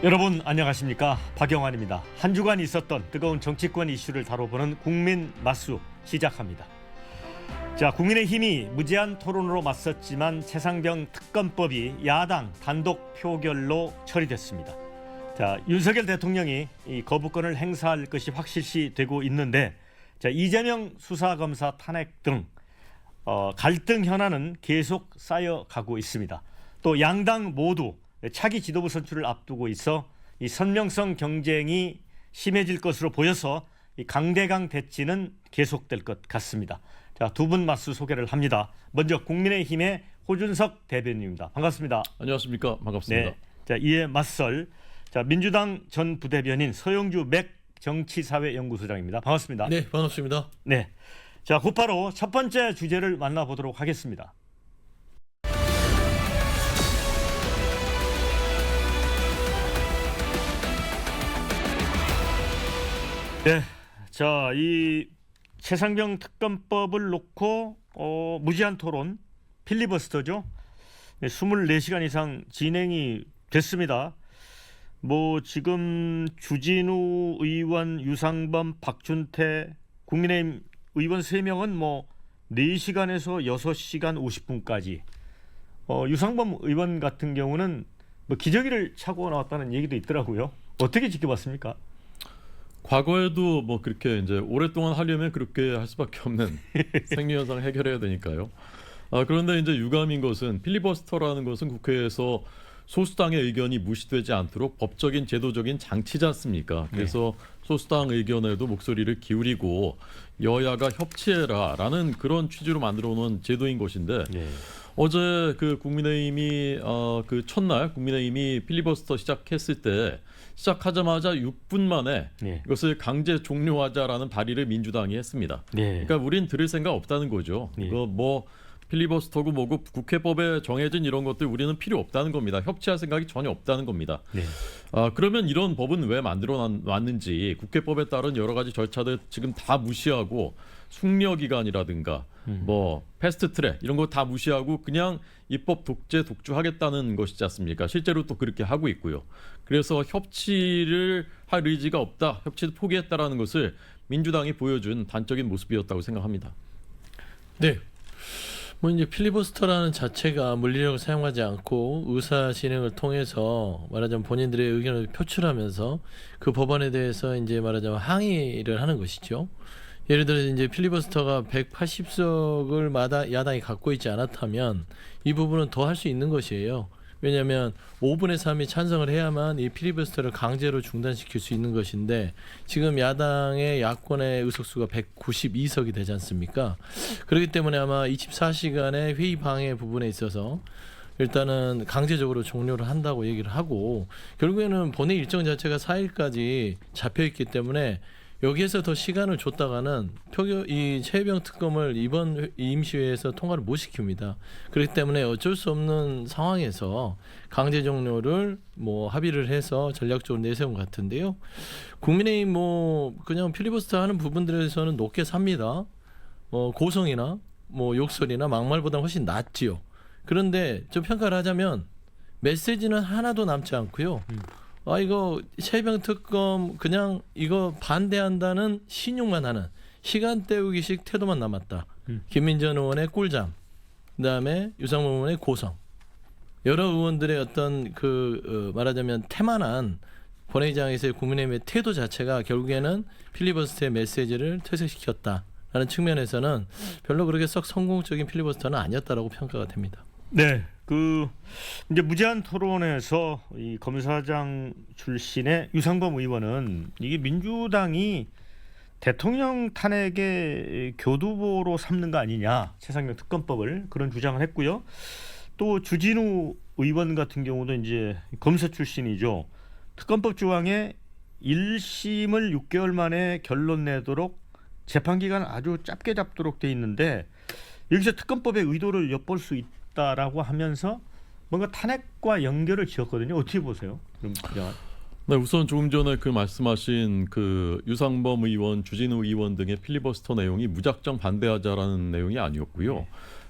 여러분 안녕하십니까? 박영환입니다. 한 주간 있었던 뜨거운 정치권 이슈를 다뤄보는 국민 맞수 시작합니다. 자, 국민의힘이 무제한 토론으로 맞섰지만 최상병 특검법이 야당 단독 표결로 처리됐습니다. 자, 윤석열 대통령이 이 거부권을 행사할 것이 확실시 되고 있는데, 자, 이재명 수사검사 탄핵 등 갈등 현안은 계속 쌓여가고 있습니다. 또 양당 모두 차기 지도부 선출을 앞두고 있어 이 선명성 경쟁이 심해질 것으로 보여서 이 강대강 대치는 계속될 것 같습니다. 자, 두 분 맞수 소개를 합니다. 먼저 국민의힘의 호준석 대변인입니다. 반갑습니다. 안녕하십니까? 반갑습니다. 네. 자, 이에 맞설 민주당 전 부대변인 서영주 맥 정치사회연구소장입니다. 반갑습니다. 네, 반갑습니다. 네. 자, 곧바로 첫 번째 주제를 만나보도록 하겠습니다. 네, 자, 이 최상병 특검법을 놓고 무제한 토론 필리버스터죠. 네, 24시간 이상 진행이 됐습니다. 뭐 지금 주진우 의원, 유상범, 박준태, 국민의힘 의원 3명은 뭐 4시간에서 6시간 50분까지. 유상범 의원 같은 경우는 뭐 기저귀를 차고 나왔다는 얘기도 있더라고요. 어떻게 지켜봤습니까? 과거에도 뭐 그렇게 이제 오랫동안 하려면 그렇게 할 수밖에 없는 생리현상 해결해야 되니까요. 그런데 이제 유감인 것은 필리버스터라는 것은 국회에서 소수당의 의견이 무시되지 않도록 법적인 제도적인 장치지 않습니까? 그래서 소수당 의견에도 목소리를 기울이고 여야가 협치해라라는 그런 취지로 만들어 놓은 제도인 것인데 어제 그 국민의힘이 그 첫날 국민의힘이 필리버스터 시작했을 때 시작하자마자 6분 만에 이것을 강제 종료하자라는 발의를 민주당이 했습니다. 그러니까 우린 들을 생각 없다는 거죠. 이거 뭐 필리버스터고 뭐고 국회법에 정해진 이런 것들 우리는 필요 없다는 겁니다. 협치할 생각이 전혀 없다는 겁니다. 그러면 이런 법은 왜 만들어 놨는지 국회법에 따른 여러 가지 절차들 지금 다 무시하고 숙려기간이라든가 뭐 패스트트랙 이런 거 다 무시하고 그냥 입법 독재 독주하겠다는 것이지 않습니까? 실제로 또 그렇게 하고 있고요. 그래서 협치를 할 의지가 없다, 협치를 포기했다라는 것을 민주당이 보여준 단적인 모습이었다고 생각합니다. 네. 뭐 이제 필리버스터라는 자체가 물리력을 사용하지 않고 의사 진행을 통해서 말하자면 본인들의 의견을 표출하면서 그 법안에 대해서 이제 말하자면 항의를 하는 것이죠. 예를 들어 이제 필리버스터가 180석을 야당이 갖고 있지 않았다면 이 부분은 더 할 수 있는 것이에요. 왜냐하면 5분의 3이 찬성을 해야만 이 필리버스터를 강제로 중단시킬 수 있는 것인데 지금 야당의 야권의 의석수가 192석이 되지 않습니까? 그렇기 때문에 아마 24시간의 회의 방해 부분에 있어서 일단은 강제적으로 종료를 한다고 얘기를 하고 결국에는 본회 일정 자체가 4일까지 잡혀있기 때문에 여기에서 더 시간을 줬다가는 이 최혜병 특검을 이번 임시회에서 통과를 못 시킵니다. 그렇기 때문에 어쩔 수 없는 상황에서 강제 종료를 뭐 합의를 해서 전략적으로 내세운 것 같은데요. 국민의힘 뭐 그냥 필리버스터 하는 부분들에서는 높게 삽니다. 고성이나 뭐 욕설이나 막말보다 훨씬 낫지요. 그런데 좀 평가를 하자면 메시지는 하나도 남지 않고요. 이거 최혜병 특검 그냥 이거 반대한다는 신용만 하는 시간 때우기식 태도만 남았다. 김민전 의원의 꿀잠, 그다음에 유상범 의원의 고성, 여러 의원들의 어떤 말하자면 태만한 본회의장에서의 국민의힘의 태도 자체가 결국에는 필리버스터의 메시지를 퇴색시켰다라는 측면에서는 별로 그렇게 썩 성공적인 필리버스터는 아니었다라고 평가가 됩니다. 네, 이제 무제한 토론에서 이 검사장 출신의 유상범 의원은 이게 민주당이 대통령 탄핵의 교두보로 삼는 거 아니냐, 최상병 특검법을 그런 주장을 했고요. 또 주진우 의원 같은 경우도 이제 검사 출신이죠. 특검법 조항에 1심을 6개월 만에 결론 내도록 재판 기간 아주 짧게 잡도록 돼 있는데 여기서 특검법의 의도를 엿볼 수 있다라고 하면서 뭔가 탄핵과 연결을 지었거든요. 어떻게 보세요? 네, 우선 조금 전에 그 말씀하신 그 유상범 의원, 주진우 의원 등의 필리버스터 내용이 무작정 반대하자라는 내용이 아니었고요.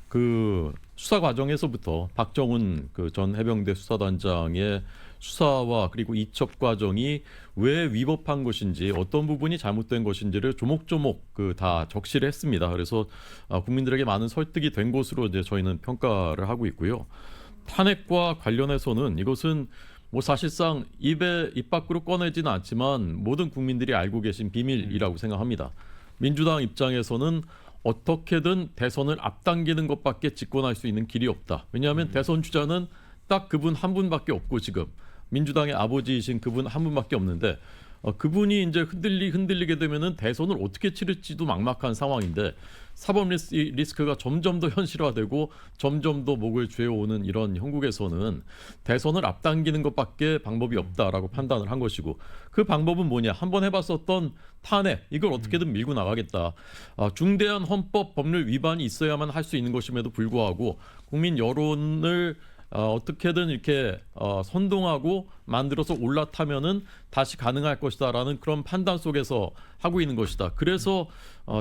그 수사 과정에서부터 박정훈 그 전 해병대 수사단장의 수사와 그리고 이첩 과정이 왜 위법한 것인지 어떤 부분이 잘못된 것인지를 조목조목 그 다 적시를 했습니다. 그래서 국민들에게 많은 설득이 된 것으로 이제 저희는 평가를 하고 있고요. 탄핵과 관련해서는 이것은 뭐 사실상 입 밖으로 꺼내지는 않지만 모든 국민들이 알고 계신 비밀이라고 생각합니다. 민주당 입장에서는 어떻게든 대선을 앞당기는 것밖에 집권할 수 있는 길이 없다. 왜냐하면 대선 주자는 딱 그분 한 분밖에 없고 지금 민주당의 아버지이신 그분 한 분밖에 없는데 그분이 이제 흔들리게 되면은 대선을 어떻게 치를지도 막막한 상황인데 사법 리스크가 점점 더 현실화되고 점점 더 목을 죄어오는 이런 형국에서는 대선을 앞당기는 것밖에 방법이 없다라고 판단을 한 것이고 그 방법은 뭐냐? 한번 해봤었던 탄핵 이걸 어떻게든 밀고 나가겠다. 중대한 헌법 법률 위반이 있어야만 할 수 있는 것임에도 불구하고 국민 여론을 어떻게든 이렇게 선동하고 만들어서 올라타면은 다시 가능할 것이다라는 그런 판단 속에서 하고 있는 것이다. 그래서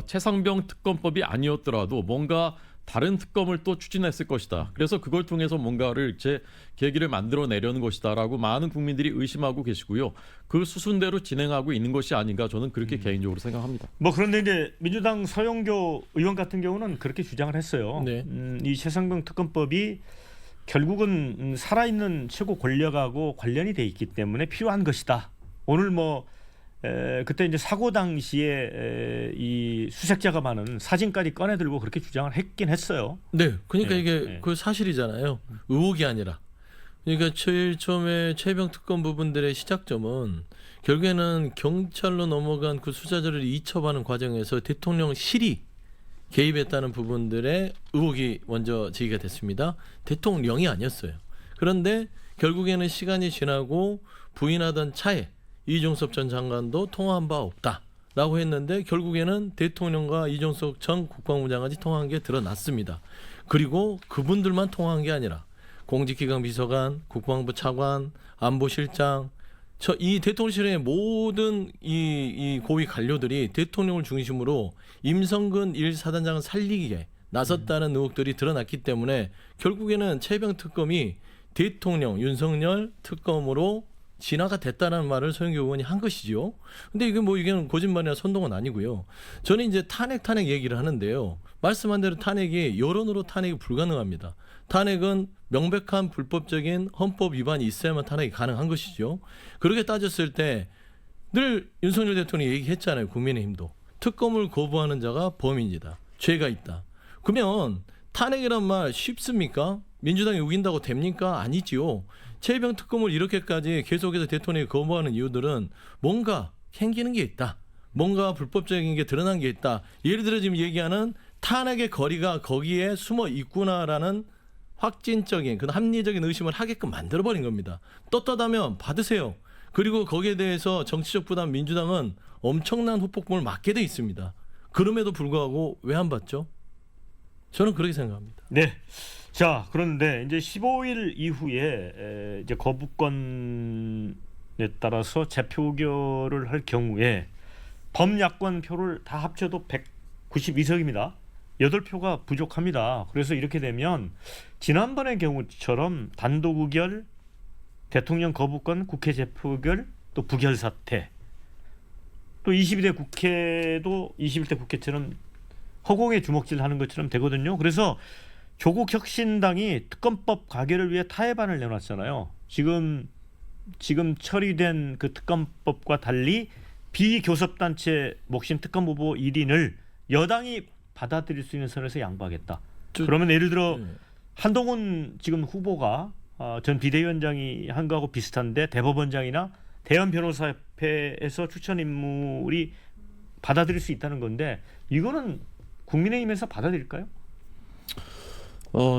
최상병 특검법이 아니었더라도 뭔가 다른 특검을 또 추진했을 것이다. 그래서 그걸 통해서 뭔가를 제 계기를 만들어내려는 것이다라고 많은 국민들이 의심하고 계시고요. 그 수순대로 진행하고 있는 것이 아닌가 저는 그렇게 개인적으로 생각합니다. 뭐 그런데 이제 민주당 서영교 의원 같은 경우는 그렇게 주장을 했어요. 네. 이 최상병 특검법이 결국은 살아있는 최고 권력하고 관련이 돼 있기 때문에 필요한 것이다. 오늘 그때 이제 사고 당시에 이 수색자가 많은 사진까지 꺼내들고 그렇게 주장을 했긴 했어요. 네, 그러니까 네, 이게 네. 그 사실이잖아요. 의혹이 아니라. 그러니까 제일 처음에 최병 특검 부분들의 시작점은 결국에는 경찰로 넘어간 그 수사자를 이첩하는 과정에서 대통령실이 개입했다는 부분들의 의혹이 먼저 제기가 됐습니다. 대통령이 아니었어요. 그런데 결국에는 시간이 지나고 부인하던 차에 이종섭 전 장관도 통화한 바 없다라고 했는데 결국에는 대통령과 이종섭 전 국방부장까지 통화한 게 드러났습니다. 그리고 그분들만 통화한 게 아니라 공직기강 비서관, 국방부 차관, 안보실장 이 대통령실의 모든 이 고위 관료들이 대통령을 중심으로 임성근 1사단장을 살리기에 나섰다는 의혹들이 드러났기 때문에 결국에는 최병 특검이 대통령 윤석열 특검으로 진화가 됐다는 말을 서영교 의원이 한 것이죠. 근데 이게 이게 거짓말이나 선동은 아니고요. 저는 이제 탄핵 얘기를 하는데요. 말씀한 대로 탄핵이 여론으로 탄핵이 불가능합니다. 탄핵은 명백한 불법적인 헌법 위반이 있어야만 탄핵이 가능한 것이죠. 그렇게 따졌을 때 늘 윤석열 대통령이 얘기했잖아요. 국민의힘도. 특검을 거부하는 자가 범인이다. 죄가 있다. 그러면 탄핵이란 말 쉽습니까? 민주당이 우긴다고 됩니까? 아니지요. 최병 특검을 이렇게까지 계속해서 대통령이 거부하는 이유들은 뭔가 캥기는 게 있다. 뭔가 불법적인 게 드러난 게 있다. 예를 들어 지금 얘기하는 탄핵의 거리가 거기에 숨어 있구나라는 확진적인 그런 합리적인 의심을 하게끔 만들어버린 겁니다. 떳떳하면 받으세요. 그리고 거기에 대해서 정치적 부담 민주당은 엄청난 후폭풍을 맞게 돼 있습니다. 그럼에도 불구하고 왜 안 받죠? 저는 그렇게 생각합니다. 네. 자, 그런데 이제 15일 이후에 이제 거부권에 따라서 재표결을 할 경우에 범야권 표를 다 합쳐도 192석입니다. 8표가 부족합니다. 그래서 이렇게 되면 지난번의 경우처럼 단독 의결, 대통령 거부권, 국회 재표결, 또 부결 사태, 또 22대 국회도 21대 국회처럼 허공에 주먹질하는 것처럼 되거든요. 그래서 조국 혁신당이 특검법 가결을 위해 타협안을 내놨잖아요. 지금 처리된 그 특검법과 달리 비교섭단체 목심 특검 후보 1인을 여당이 받아들일 수 있는 선에서 양보하겠다. 그러면 예를 들어 한동훈 지금 후보가 전 비대위원장이 한 거하고 비슷한데 대법원장이나 대형 변호사협회에서 추천 인물이 받아들일 수 있다는 건데 이거는 국민의힘에서 받아들일까요?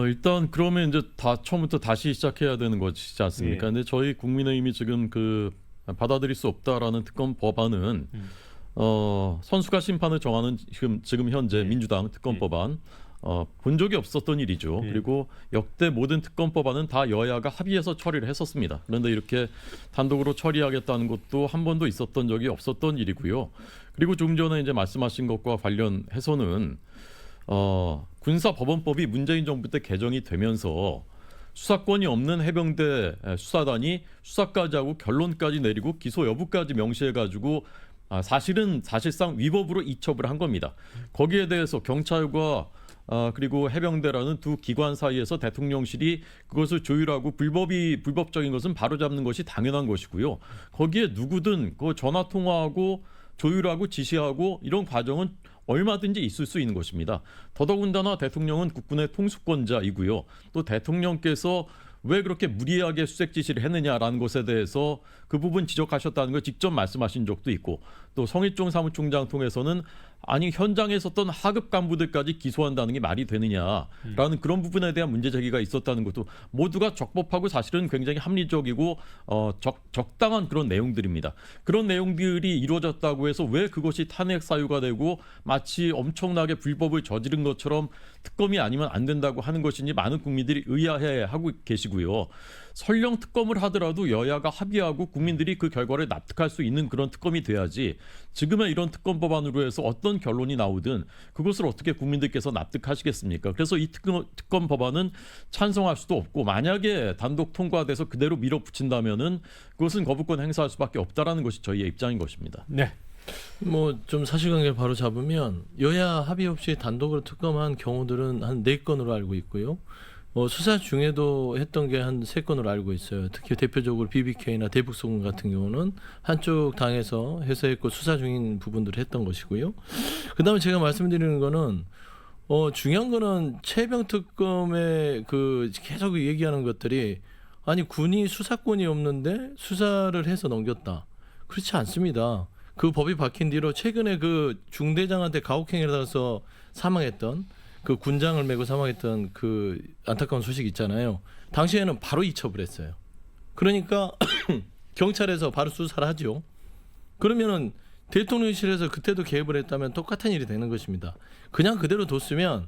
일단 그러면 이제 처음부터 다시 시작해야 되는 것이지 않습니까? 예. 근데 저희 국민의힘이 지금 받아들일 수 없다라는 특검 법안은 선수가 심판을 정하는 지금 현재 민주당 특검 법안 본 적이 없었던 일이죠. 그리고 역대 모든 특검 법안은 다 여야가 합의해서 처리를 했었습니다. 그런데 이렇게 단독으로 처리하겠다는 것도 한 번도 있었던 적이 없었던 일이고요. 그리고 좀 전에 이제 말씀하신 것과 관련해서는 군사법원법이 문재인 정부 때 개정이 되면서 수사권이 없는 해병대 수사단이 수사까지 하고 결론까지 내리고 기소 여부까지 명시해가지고 사실상 위법으로 이첩을 한 겁니다. 거기에 대해서 경찰과 그리고 해병대라는 두 기관 사이에서 대통령실이 그것을 조율하고 불법적인 것은 바로잡는 것이 당연한 것이고요. 거기에 누구든 그 전화 통화하고 조율하고 지시하고 이런 과정은 얼마든지 있을 수 있는 것입니다. 더더군다나 대통령은 국군의 통수권자이고요. 또 대통령께서 왜 그렇게 무리하게 수색 지시를 했느냐라는 것에 대해서 그 부분 지적하셨다는 걸 직접 말씀하신 적도 있고, 또 성일종 사무총장 통해서는 아니 현장에 있었던 하급 간부들까지 기소한다는 게 말이 되느냐라는 그런 부분에 대한 문제 제기가 있었다는 것도 모두가 적법하고 사실은 굉장히 합리적이고 적당한 그런 내용들입니다. 그런 내용들이 이루어졌다고 해서 왜 그것이 탄핵 사유가 되고 마치 엄청나게 불법을 저지른 것처럼 특검이 아니면 안 된다고 하는 것인지 많은 국민들이 의아해하고 계시고요. 설령 특검을 하더라도 여야가 합의하고 국민들이 그 결과를 납득할 수 있는 그런 특검이 돼야지, 지금의 이런 특검 법안으로 해서 어떤 결론이 나오든 그것을 어떻게 국민들께서 납득하시겠습니까? 그래서 이 특검 법안은 찬성할 수도 없고, 만약에 단독 통과돼서 그대로 밀어붙인다면은 그것은 거부권 행사할 수밖에 없다라는 것이 저희의 입장인 것입니다. 네. 뭐 좀 사실관계를 바로 잡으면 여야 합의 없이 단독으로 특검한 경우들은 한 4건으로 알고 있고요. 수사 중에도 했던 게 한 3건으로 알고 있어요. 특히 대표적으로 BBK나 대북소금 같은 경우는 한쪽 당에서 해소했고 수사 중인 부분들을 했던 것이고요. 그다음에 제가 말씀드리는 거는 중요한 거는 최병 특검의 그 계속 얘기하는 것들이, 아니 군이 수사권이 없는데 수사를 해서 넘겼다. 그렇지 않습니다. 그 법이 바뀐 뒤로 최근에 그 중대장한테 가혹행위를 당해서 사망했던 그 군장을 메고 사망했던 그 안타까운 소식 있잖아요. 당시에는 바로 이첩을 했어요. 그러니까 경찰에서 바로 수사를 하죠. 그러면은 대통령실에서 그때도 개입을 했다면 똑같은 일이 되는 것입니다. 그냥 그대로 뒀으면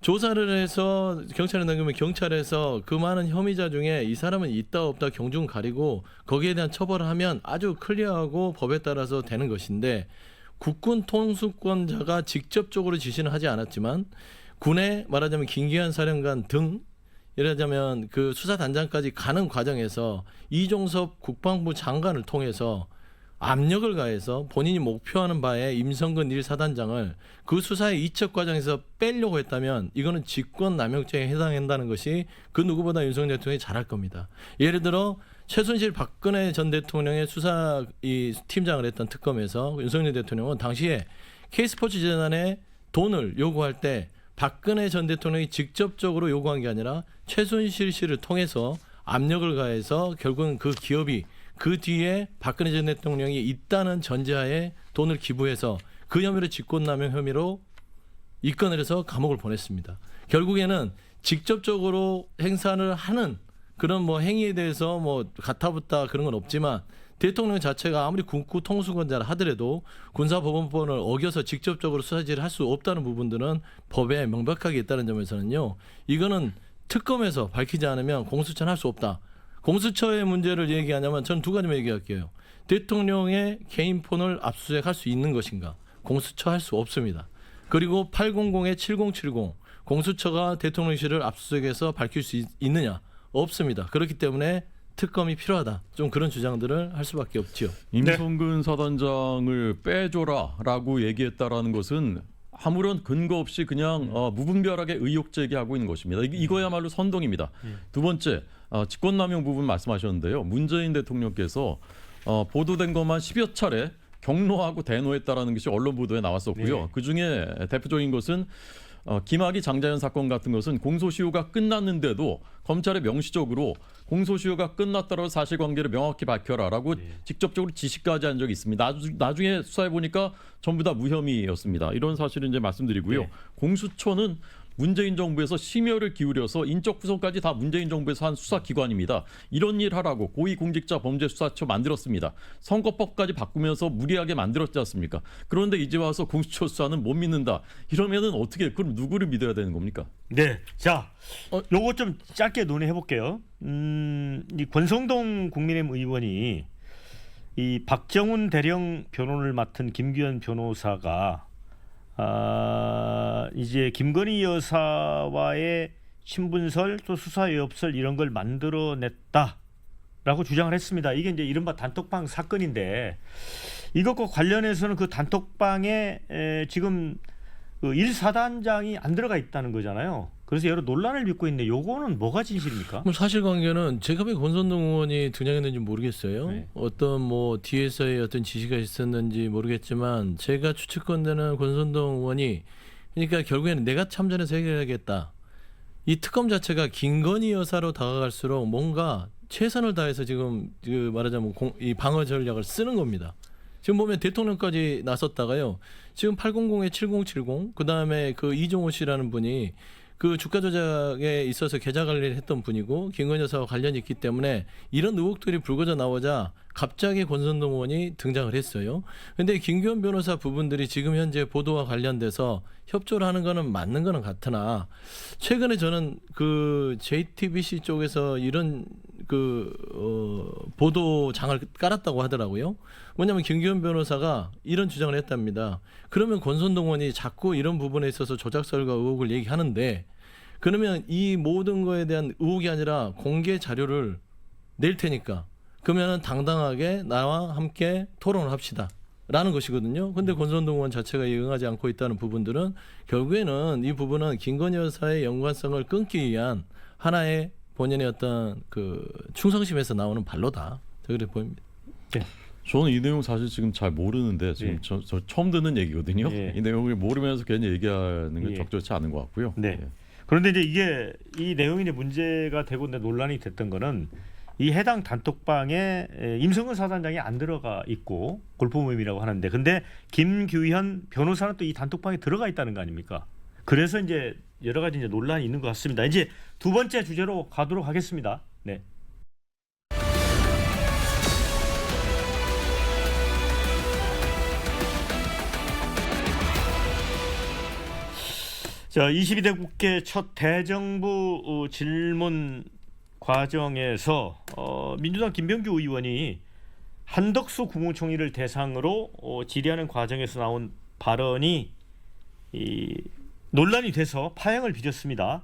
조사를 해서 경찰에 넘기면 경찰에서 그 많은 혐의자 중에 이 사람은 있다 없다 경중 가리고 거기에 대한 처벌을 하면 아주 클리어하고 법에 따라서 되는 것인데, 국군 통수권자가 직접적으로 지시는 하지 않았지만 군의 말하자면 김기한 사령관 등 예를 그 수사단장까지 가는 과정에서 이종섭 국방부 장관을 통해서 압력을 가해서 본인이 목표하는 바에 임성근 1사단장을 그 수사의 이첩 과정에서 빼려고 했다면 이거는 직권남용죄에 해당한다는 것이 그 누구보다 윤석열 대통령이 잘할 겁니다. 예를 들어 최순실 박근혜 전 대통령의 수사 이 팀장을 했던 특검에서 윤석열 대통령은 당시에 K스포츠 재단에 돈을 요구할 때 박근혜 전 대통령이 직접적으로 요구한 게 아니라 최순실 씨를 통해서 압력을 가해서 결국은 그 기업이 그 뒤에 박근혜 전 대통령이 있다는 전제하에 돈을 기부해서 그 혐의로 직권남용 혐의로 입건을 해서 감옥을 보냈습니다. 결국에는 직접적으로 행사를 하는 그런 뭐 행위에 대해서 뭐 가타붙다 그런 건 없지만, 대통령 자체가 아무리 군구 통수권자라 하더라도 군사법원법을 어겨서 직접적으로 수사질을 할 수 없다는 부분들은 법에 명백하게 있다는 점에서는요, 이거는 특검에서 밝히지 않으면 공수처는 할 수 없다. 공수처의 문제를 얘기하냐면 저는 2가지만 얘기할게요. 대통령의 개인 폰을 압수수색할 수 있는 것인가? 공수처 할 수 없습니다. 그리고 800에 7070 공수처가 대통령실을 압수수색해서 밝힐 수 있느냐? 없습니다. 그렇기 때문에 특검이 필요하다. 좀 그런 주장들을 할 수밖에 없지요. 임성근 사단장을 빼줘라라고 얘기했다라는 것은 아무런 근거 없이 그냥 무분별하게 의혹 제기하고 있는 것입니다. 이거야말로 선동입니다. 두 번째, 직권남용 부분 말씀하셨는데요. 문재인 대통령께서 보도된 것만 10여 차례 경로하고 대노했다라는 것이 언론 보도에 나왔었고요. 네. 그중에 대표적인 것은 김학의 장자연 사건 같은 것은 공소시효가 끝났는데도 검찰에 명시적으로 공소시효가 끝났다고 사실관계를 명확히 밝혀라라고 직접적으로 지시까지 한 적이 있습니다. 나중에 수사해 보니까 전부 다 무혐의였습니다. 이런 사실을 이제 말씀드리고요. 네. 공수처는 문재인 정부에서 심혈을 기울여서 인적 구성까지 다 문재인 정부에서 한 수사기관입니다. 이런 일 하라고 고위공직자범죄수사처 만들었습니다. 선거법까지 바꾸면서 무리하게 만들었지 않습니까? 그런데 이제 와서 공수처 수사는 못 믿는다. 이러면은 어떻게, 그럼 누구를 믿어야 되는 겁니까? 네. 자, 요거 좀 짧게 논의해 볼게요. 이 권성동 국민의힘 의원이 이 박정훈 대령 변호를 맡은 김규현 변호사가 이제 김건희 여사와의 친분설 또 수사 의혹설 이런 걸 만들어냈다라고 주장을 했습니다. 이게 이제 이른바 단톡방 사건인데 이것과 관련해서는 그 단톡방에 지금 그 1사단장이 안 들어가 있다는 거잖아요. 그래서 여러 논란을 빚고 있는데 요거는 뭐가 진실입니까? 뭐 사실관계는 제가 왜 권선동 의원이 등장했는지 모르겠어요. 네. 어떤 뭐 뒤에서의 어떤 지시가 있었는지 모르겠지만 제가 추측컨대는 권선동 의원이 그러니까 결국에는 내가 참전해서 해결하겠다. 이 특검 자체가 김건희 여사로 다가갈수록 뭔가 최선을 다해서 지금 그 말하자면 이 방어 전략을 쓰는 겁니다. 지금 보면 대통령까지 나섰다가요. 지금 800에 7070 그다음에 그 이종호 씨라는 분이 그 주가 조작에 있어서 계좌 관리를 했던 분이고 김건희 여사와 관련이 있기 때문에 이런 의혹들이 불거져 나오자 갑자기 권선동 의원이 등장을 했어요. 근데 김규현 변호사 부분들이 지금 현재 보도와 관련돼서 협조를 하는 거는 맞는 거는 같으나 최근에 저는 그 JTBC 쪽에서 이런 보도장을 깔았다고 하더라고요. 뭐냐면 김규현 변호사가 이런 주장을 했답니다. 그러면 권선동 의원이 자꾸 이런 부분에 있어서 조작설과 의혹을 얘기하는데 그러면 이 모든 거에 대한 의혹이 아니라 공개 자료를 낼 테니까 그러면 당당하게 나와 함께 토론을 합시다. 라는 것이거든요. 근데 권선동 의원 자체가 응하지 않고 있다는 부분들은 결국에는 이 부분은 김건희 여사의 연관성을 끊기 위한 하나의 본인의 어떤 그 충성심에서 나오는 발로다. 그렇게 보입니다. 네. 저는 이 내용 사실 지금 잘 모르는데 지금 예. 저 처음 듣는 얘기거든요. 예. 이 내용을 모르면서 괜히 얘기하는 건 예. 적절치 않은 것 같고요. 네. 예. 그런데 이제 이게 이 내용이 이제 문제가 되고 논란이 됐던 거는 이 해당 단톡방에 임성근 사단장이 안 들어가 있고 골프 모임이라고 하는데 근데 김규현 변호사는 또 이 단톡방에 들어가 있다는 거 아닙니까? 그래서 이제 여러 가지 이제 논란이 있는 것 같습니다. 이제 두 번째 주제로 가도록 하겠습니다. 네. 자, 22대 국회 첫 대정부 질문 과정에서 민주당 김병규 의원이 한덕수 국무총리를 대상으로 질의하는 과정에서 나온 발언이 논란이 돼서 파행을 빚었습니다.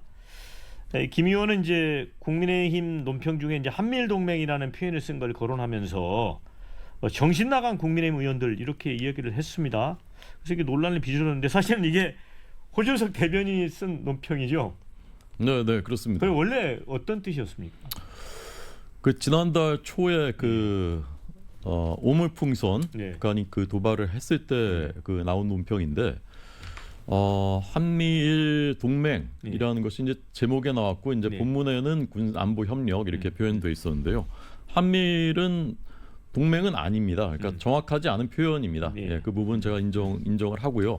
김 의원은 이제 국민의힘 논평 중에 이제 한미일 동맹이라는 표현을 쓴 걸 거론하면서 정신 나간 국민의힘 의원들 이렇게 이야기를 했습니다. 그래서 이게 논란을 빚었는데 사실은 이게 호준석 대변인이 쓴 논평이죠. 네, 네, 그렇습니다. 그럼 원래 어떤 뜻이었습니까? 그 지난달 초에 그 오물풍선 네. 북한이 그 도발을 했을 때 그 나온 논평인데 한미일 동맹이라는 것이 이제 제목에 나왔고 이제 네. 본문에는 군 안보 협력 이렇게 표현돼 있었는데요. 한미일은 동맹은 아닙니다. 그러니까 정확하지 않은 표현입니다. 네. 예, 그 부분 제가 인정을 하고요.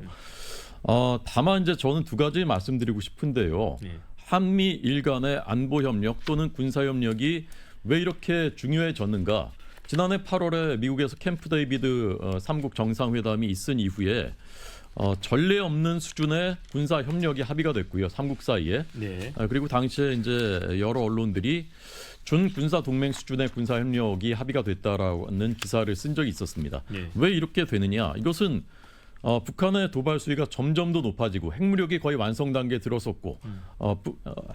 다만 이제 저는 두 가지 말씀드리고 싶은데요. 네. 한미일 간의 안보 협력 또는 군사 협력이 왜 이렇게 중요해졌는가? 지난해 8월에 미국에서 캠프 데이비드 3국 정상회담이 있은 이후에 전례 없는 수준의 군사 협력이 합의가 됐고요. 3국 사이에. 네. 그리고 당시에 이제 여러 언론들이 준 군사 동맹 수준의 군사 협력이 합의가 됐다라는 기사를 쓴 적이 있었습니다. 네. 왜 이렇게 되느냐? 이것은 북한의 도발 수위가 점점 더 높아지고 핵무력이 거의 완성 단계에 들어섰고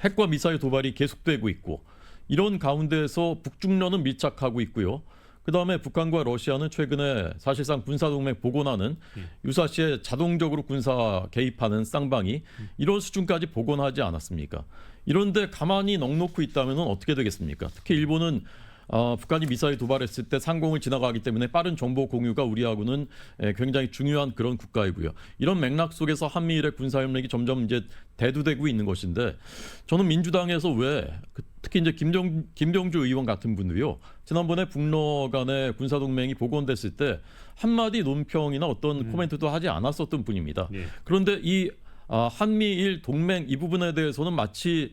핵과 미사일 도발이 계속되고 있고 이런 가운데에서 북중러는 밀착하고 있고요. 그다음에 북한과 러시아는 최근에 사실상 군사동맹 복원하는 유사시에 자동적으로 군사 개입하는 쌍방이 이런 수준까지 복원하지 않았습니까? 이런데 가만히 넋놓고 있다면 어떻게 되겠습니까? 특히 일본은 북한이 미사일 도발했을 때 상공을 지나가기 때문에 빠른 정보 공유가 우리하고는 굉장히 중요한 그런 국가이고요. 이런 맥락 속에서 한미일의 군사협력이 점점 이제 대두되고 있는 것인데 저는 민주당에서 왜 특히 이제 김병주 의원 같은 분들이요. 지난번에 북러 간의 군사동맹이 복원됐을 때 한마디 논평이나 어떤 코멘트도 하지 않았었던 분입니다. 네. 그런데 이 한미일 동맹 이 부분에 대해서는 마치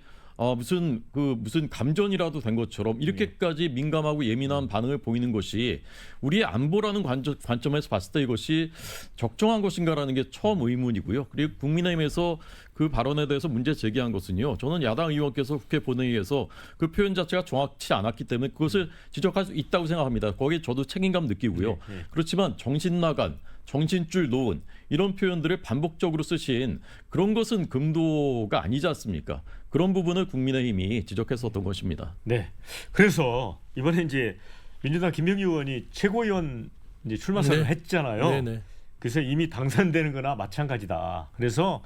무슨 감전이라도 된 것처럼 이렇게까지 민감하고 예민한 반응을 보이는 것이 우리의 안보라는 관점에서 봤을 때 이것이 적정한 것인가라는 게 처음 의문이고요. 그리고 국민의힘에서 그 발언에 대해서 문제 제기한 것은요. 저는 야당 의원께서 국회 본회의에서 그 표현 자체가 정확치 않았기 때문에 그것을 지적할 수 있다고 생각합니다. 거기에 저도 책임감 느끼고요. 네. 그렇지만 정신 나간 정신줄 놓은 이런 표현들을 반복적으로 쓰신 그런 것은 금도가 아니지 않습니까? 그런 부분을 국민의힘이 지적했었던 것입니다. 네. 그래서 이번에 이제 민주당 김병기 의원이 최고위원 이제 출마 선언을 네. 했잖아요. 네네. 그래서 이미 당선되는 거나 마찬가지다. 그래서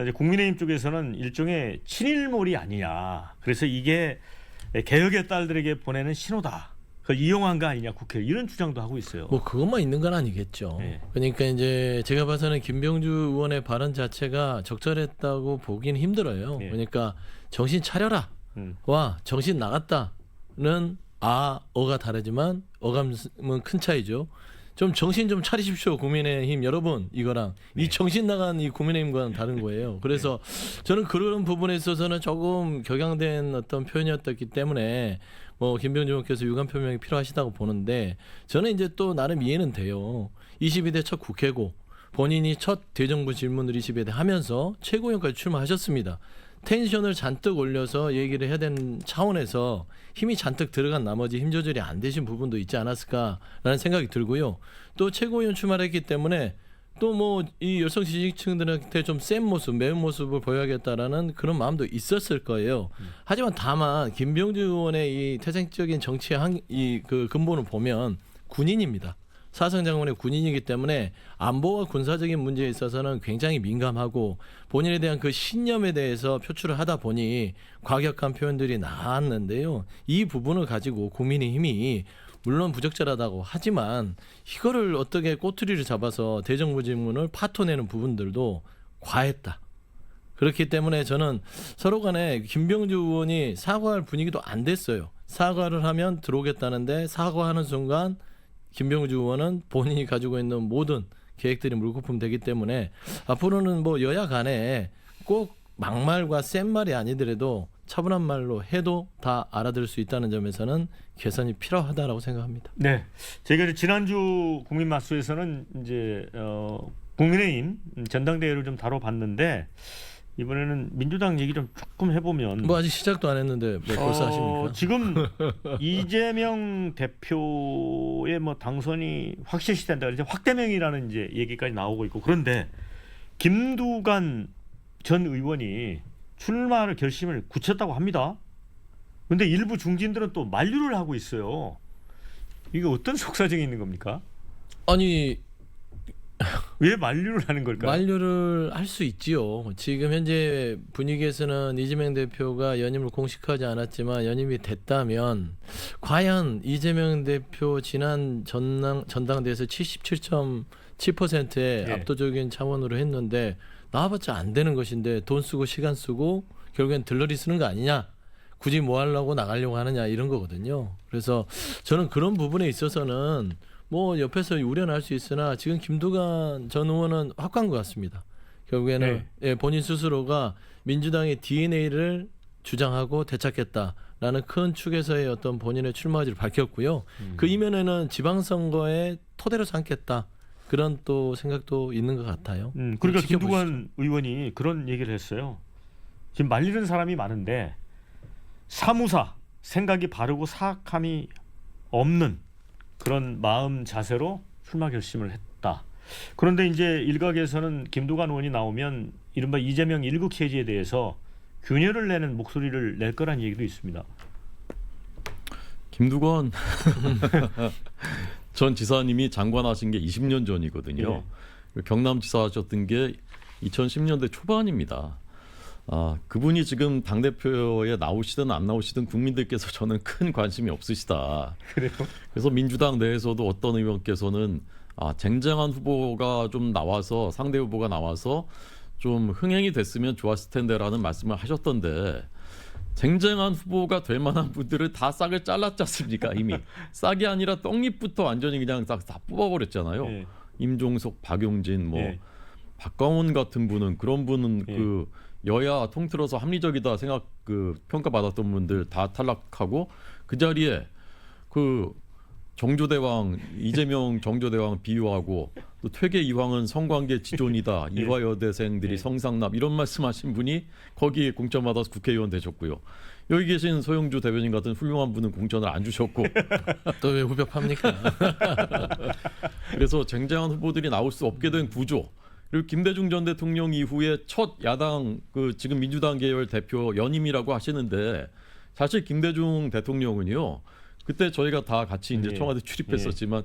이제 국민의힘 쪽에서는 일종의 친일몰이 아니냐. 그래서 이게 개혁의 딸들에게 보내는 신호다. 그걸 이용한 거 아니냐 국회 이런 주장도 하고 있어요. 뭐 그것만 있는 건 아니겠죠. 네. 그러니까 이제 제가 봐서는 김병주 의원의 발언 자체가 적절했다고 보긴 힘들어요. 네. 그러니까 정신 차려라 음. 와 정신 나갔다는 어가 다르지만 어감은 큰 차이죠. 좀 정신 좀 차리십시오 국민의힘 여러분 이거랑 이 정신 나간 이 국민의힘과는 다른 거예요. 그래서 저는 그런 부분에 있어서는 조금 격양된 어떤 표현이었기 때문에 뭐 김병주 의원께서 유감 표명이 필요하시다고 보는데 저는 이제 또 나름 이해는 돼요. 22대 첫 국회고 본인이 첫 대정부 질문을 22대 하면서 최고위원까지 출마하셨습니다. 텐션을 잔뜩 올려서 얘기를 해야 되는 차원에서 힘이 잔뜩 들어간 나머지 힘 조절이 안 되신 부분도 있지 않았을까라는 생각이 들고요. 또 최고위원 출마를 했기 때문에 또 뭐 이 열성 지지층들한테 좀 센 모습, 매운 모습을 보여야겠다라는 그런 마음도 있었을 거예요. 하지만 다만 김병주 의원의 이 태생적인 정치의 그 근본을 보면 군인입니다. 사성장군의 군인이기 때문에 안보와 군사적인 문제에 있어서는 굉장히 민감하고 본인에 대한 그 신념에 대해서 표출을 하다 보니 과격한 표현들이 나왔는데요. 이 부분을 가지고 국민의힘이 물론 부적절하다고 하지만 이거를 어떻게 꼬투리를 잡아서 대정부 질문을 파토내는 부분들도 과했다. 그렇기 때문에 저는 서로 간에 김병주 의원이 사과할 분위기도 안 됐어요. 사과를 하면 들어오겠다는데 사과하는 순간 김병주 의원은 본인이 가지고 있는 모든 계획들이 물거품 되기 때문에 앞으로는 뭐 여야 간에 꼭 막말과 센 말이 아니더라도 차분한 말로 해도 다 알아들을 수 있다는 점에서는 개선이 필요하다라고 생각합니다. 네, 저희가 이제 지난주 국민마수에서는 이제 국민의힘 전당대회를 좀 다뤄봤는데 이번에는 민주당 얘기 좀 조금 해보면 뭐 아직 시작도 안 했는데 뭐 벌써 하십니까? 지금 이재명 대표의 뭐 당선이 확실시된다. 이제 확대명이라는 이제 얘기까지 나오고 있고 그런데 김두관 전 의원이 출마를 결심을 굳혔다고 합니다. 그런데 일부 중진들은 또 만류를 하고 있어요. 이게 어떤 속사정이 있는 겁니까? 아니 왜 만류를 하는 걸까요? 만류를 할 수 있지요. 지금 현재 분위기에서는 이재명 대표가 연임을 공식하지 않았지만 연임이 됐다면 과연 이재명 대표 지난 전당대회에서 77.7%의 네. 압도적인 차원으로 했는데 나와봤자 안 되는 것인데 돈 쓰고 시간 쓰고 결국엔 들러리 쓰는 거 아니냐. 굳이 뭐 하려고 나가려고 하느냐 이런 거거든요. 그래서 저는 그런 부분에 있어서는 뭐 옆에서 우려할 수 있으나 지금 김두관 전 의원은 확고한 것 같습니다. 결국에는 예, 본인 스스로가 민주당의 DNA를 주장하고 되찾겠다라는 큰 축에서의 어떤 본인의 출마 의지를 밝혔고요. 그 이면에는 지방선거에 토대로 삼겠다. 그런 또 생각도 있는 것 같아요. 그러니까 지켜보시죠. 김두관 의원이 그런 얘기를 했어요. 지금 말리는 사람이 많은데 사무사 생각이 바르고 사악함이 없는 그런 마음 자세로 출마 결심을 했다. 그런데 이제 일각에서는 김두관 의원이 나오면 이른바 이재명 일국 해지에 대해서 균열을 내는 목소리를 낼 거란 얘기도 있습니다. 김두관 전 지사님이 장관하신 게 20년 전이거든요. 경남지사 하셨던 게 2010년대 초반입니다. 그분이 지금 당대표에 나오시든 안 나오시든 국민들께서 저는 큰 관심이 없으시다. 그래요? 그래서 민주당 내에서도 어떤 의원께서는 쟁쟁한 후보가 좀 나와서 상대 후보가 나와서 좀 흥행이 됐으면 좋았을 텐데라는 말씀을 하셨던데 쟁쟁한 후보가 될 만한 분들을 다 싹을 잘랐지 않습니까? 이미 싹이 아니라 떡잎부터 완전히 그냥 다 뽑아버렸잖아요. 네. 임종석, 박용진, 뭐 네. 박광원 같은 분은 그런 분은 네. 그 여야 통틀어서 합리적이다 생각 평가받았던 분들 다 탈락하고 그 자리에 그 정조대왕 이재명 정조대왕 비유하고 또 퇴계 이황은 성관계 지존이다. 이화여대생들이 성상납 이런 말씀하신 분이 거기에 공천 받아서 국회의원 되셨고요. 여기 계신 소영주 대변인 같은 훌륭한 분은 공천을 안 주셨고 또 왜 후벼 팝니까? 그래서 쟁쟁한 후보들이 나올 수 없게 된 구조. 그리고 김대중 전 대통령 이후에 첫 야당 그 지금 민주당 계열 대표 연임이라고 하시는데 사실 김대중 대통령은요. 그때 저희가 다 같이 이제 예. 청와대 출입했었지만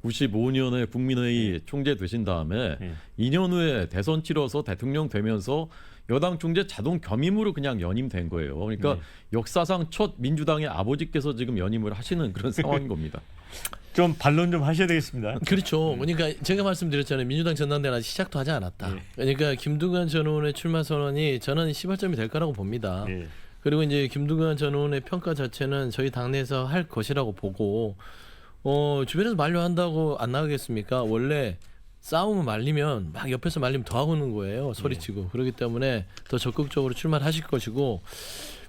95년에 국민회의 총재 되신 다음에 2년 후에 대선 치러서 대통령 되면서 여당 총재 자동 겸임으로 그냥 연임된 거예요. 그러니까 역사상 첫 민주당의 아버지께서 지금 연임을 하시는 그런 상황인 겁니다. 좀 반론 좀 하셔야 되겠습니다. 그렇죠. 그러니까 제가 말씀드렸잖아요. 민주당 전당대회는 아직 시작도 하지 않았다. 그러니까 김두관 전 의원의 출마 선언이 저는 시발점이 될 거라고 봅니다. 예. 그리고 이제 김두관 전 의원의 평가 자체는 저희 당내에서 할 것이라고 보고 주변에서 만류한다고 안 나가겠습니까? 원래 싸움을 말리면 막 옆에서 말리면 더 하고는 거예요. 소리치고. 그렇기 때문에 더 적극적으로 출마를 하실 것이고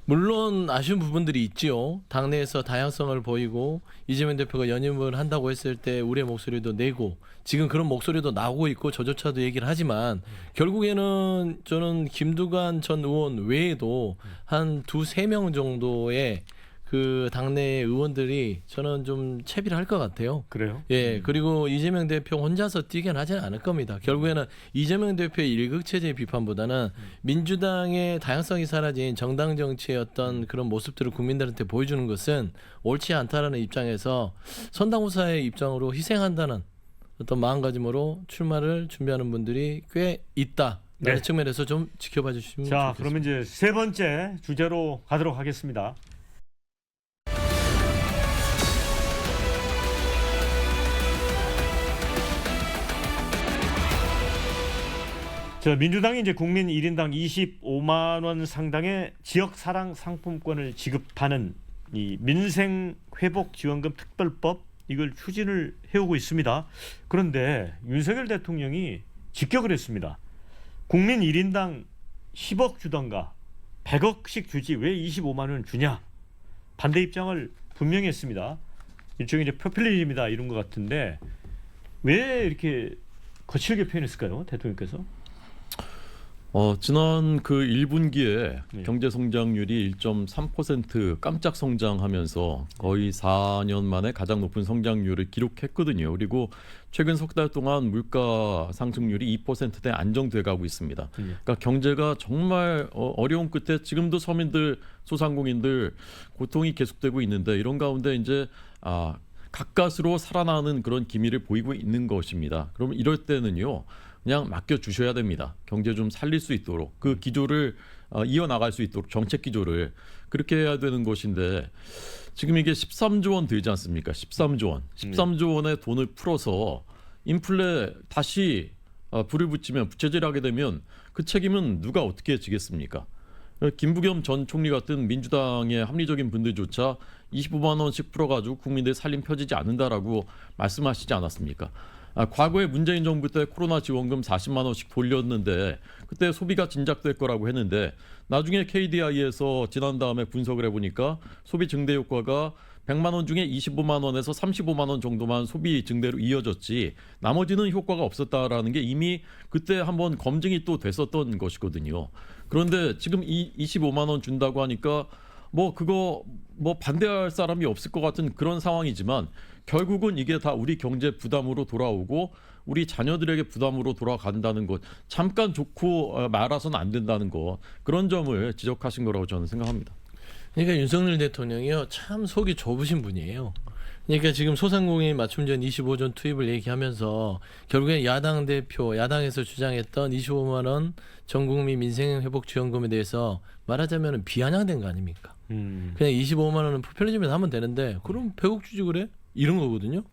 물론 아쉬운 부분들이 있지요. 당내에서 다양성을 보이고 이재명 대표가 연임을 한다고 했을 때 우리의 목소리도 내고 지금 그런 목소리도 나오고 있고 저조차도 얘기를 하지만 결국에는 저는 김두관 전 의원 외에도 한 2-3명 정도의 그 당내 의원들이 저는 좀 채비를 할 것 같아요. 그래요? 예, 그리고 이재명 대표 혼자서 뛰게 하지는 않을 겁니다. 결국에는 이재명 대표의 일극체제 비판보다는 민주당의 다양성이 사라진 정당 정치의 어떤 그런 모습들을 국민들한테 보여주는 것은 옳지 않다라는 입장에서 선당후사의 입장으로 희생한다는 어떤 마음가짐으로 출마를 준비하는 분들이 꽤 있다. 라는 네. 측면에서 좀 지켜봐 주시면 자, 좋겠습니다. 그러면 이제 세 번째 주제로 가도록 하겠습니다. 저 민주당이 이제 국민 1인당 25만 원 상당의 지역 사랑 상품권을 지급하는 이 민생 회복 지원금 특별법 이걸 추진을 해오고 있습니다. 그런데 윤석열 대통령이 직격을 했습니다. 국민 1인당 10억 주던가 100억씩 주지 왜 25만 원 주냐? 반대 입장을 분명히 했습니다. 일종의 이제 포퓰리즘이다 이런 것 같은데 왜 이렇게 거칠게 표현했을까요, 대통령께서? 지난 그 1분기에 네. 경제 성장률이 1.3% 깜짝 성장하면서 거의 4년 만에 가장 높은 성장률을 기록했거든요. 그리고 최근 석 달 동안 물가 상승률이 2%대 안정돼 가고 있습니다. 그러니까 경제가 정말 어려운 끝에 지금도 서민들, 소상공인들 고통이 계속되고 있는데 이런 가운데 이제 가까스로 살아나는 그런 기미를 보이고 있는 것입니다. 그러면 이럴 때는요. 그냥 맡겨 주셔야 됩니다. 경제 좀 살릴 수 있도록 그 기조를 이어나갈 수 있도록 정책 기조를 그렇게 해야 되는 것인데 지금 이게 13조 원 되지 않습니까? 13조 원. 13조 원의 돈을 풀어서 인플레 다시 불을 붙이면 부채질하게 되면 그 책임은 누가 어떻게 지겠습니까? 김부겸 전 총리 같은 민주당의 합리적인 분들조차 25만 원씩 풀어가지고 국민들 살림 펴지지 않는다라고 말씀하시지 않았습니까? 과거에 문재인 정부 때 코로나 지원금 40만 원씩 돌렸는데 그때 소비가 진작될 거라고 했는데 나중에 KDI에서 지난 다음에 분석을 해보니까 소비 증대 효과가 100만 원 중에 25만 원에서 35만 원 정도만 소비 증대로 이어졌지 나머지는 효과가 없었다라는 게 이미 그때 한번 검증이 또 됐었던 것이거든요. 그런데 지금 이 25만 원 준다고 하니까 그거 반대할 사람이 없을 것 같은 그런 상황이지만 결국은 이게 다 우리 경제 부담으로 돌아오고 우리 자녀들에게 부담으로 돌아간다는 것 잠깐 좋고 말아서는 안 된다는 것 그런 점을 지적하신 거라고 저는 생각합니다. 그러니까 윤석열 대통령이요 참 속이 좁으신 분이에요. 그러니까 지금 소상공인 맞춤전 25조 투입을 얘기하면서 결국에 야당 대표 야당에서 주장했던 25만 원 전국민 민생회복지원금에 대해서 말하자면 비아냥된 거 아닙니까? 그냥 25만 원은 포퓰리즘에서 하면 되는데 그럼 100억 주지 그래? 이런 거거든요.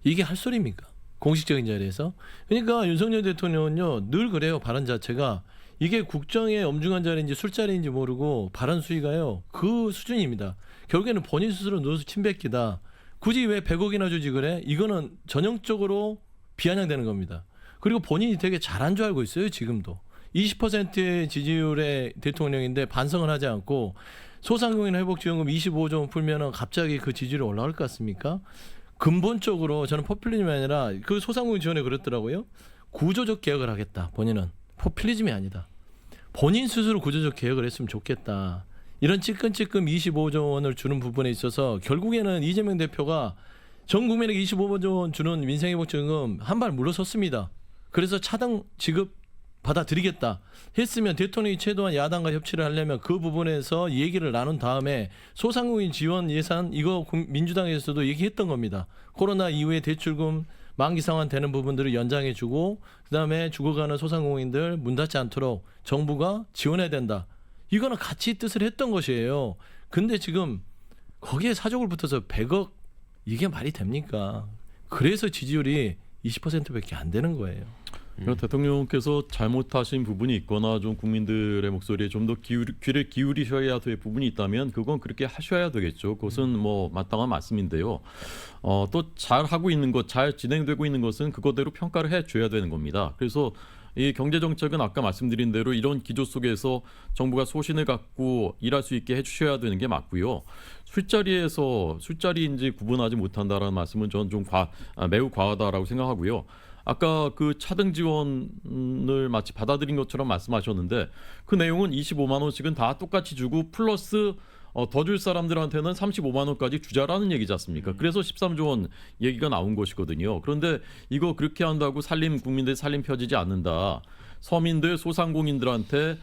이게 할 소리입니까? 공식적인 자리에서. 그러니까 윤석열 대통령은요 늘 그래요. 발언 자체가 이게 국정의 엄중한 자리인지 술자리인지 모르고 발언 수위가요 그 수준입니다. 결국에는 본인 스스로 누워서 침 뱉기다. 굳이 왜 100억이나 주지 그래? 이거는 전형적으로 비아냥되는 겁니다. 그리고 본인이 되게 잘한 줄 알고 있어요. 지금도 20%의 지지율의 대통령인데 반성을 하지 않고 소상공인 회복지원금 25조 원 풀면 갑자기 그 지지율이 올라갈 것 같습니까? 근본적으로 저는 포퓰리즘이 아니라 그 소상공인 지원에 그랬더라고요. 구조적 개혁을 하겠다. 본인은 포퓰리즘이 아니다. 본인 스스로 구조적 개혁을 했으면 좋겠다. 이런 찔끔찔끔 25조 원을 주는 부분에 있어서 결국에는 이재명 대표가 전 국민에게 25조 원 주는 민생회복지원금 한 발 물러섰습니다. 그래서 차등 지급 받아들이겠다 했으면 대통령이 최소한 야당과 협치를 하려면 그 부분에서 얘기를 나눈 다음에 소상공인 지원 예산 이거 민주당에서도 얘기했던 겁니다. 코로나 이후에 대출금 만기 상환 되는 부분들을 연장해주고 그다음에 죽어가는 소상공인들 문 닫지 않도록 정부가 지원해야 된다. 이거는 같이 뜻을 했던 것이에요. 근데 지금 거기에 사족을 붙어서 100억 이게 말이 됩니까? 그래서 지지율이 20%밖에 안 되는 거예요. 그러니까 대통령께서 잘못하신 부분이 있거나 좀 국민들의 목소리에 좀 더 귀를 기울이셔야 될 부분이 있다면 그건 그렇게 하셔야 되겠죠. 그것은 뭐 마땅한 말씀인데요. 또 잘하고 있는 것, 잘 진행되고 있는 것은 그거대로 평가를 해줘야 되는 겁니다. 그래서 이 경제정책은 아까 말씀드린 대로 이런 기조 속에서 정부가 소신을 갖고 일할 수 있게 해주셔야 되는 게 맞고요. 술자리인지 구분하지 못한다라는 말씀은 저는 좀 매우 과하다라고 생각하고요. 아까 그 차등 지원을 마치 받아들인 것처럼 말씀하셨는데 그 내용은 25만 원씩은 다 똑같이 주고 플러스 더 줄 사람들한테는 35만 원까지 주자라는 얘기지 않습니까? 그래서 13조 원 얘기가 나온 것이거든요. 그런데 이거 그렇게 한다고 국민들 살림 펴지지 않는다. 서민들, 소상공인들한테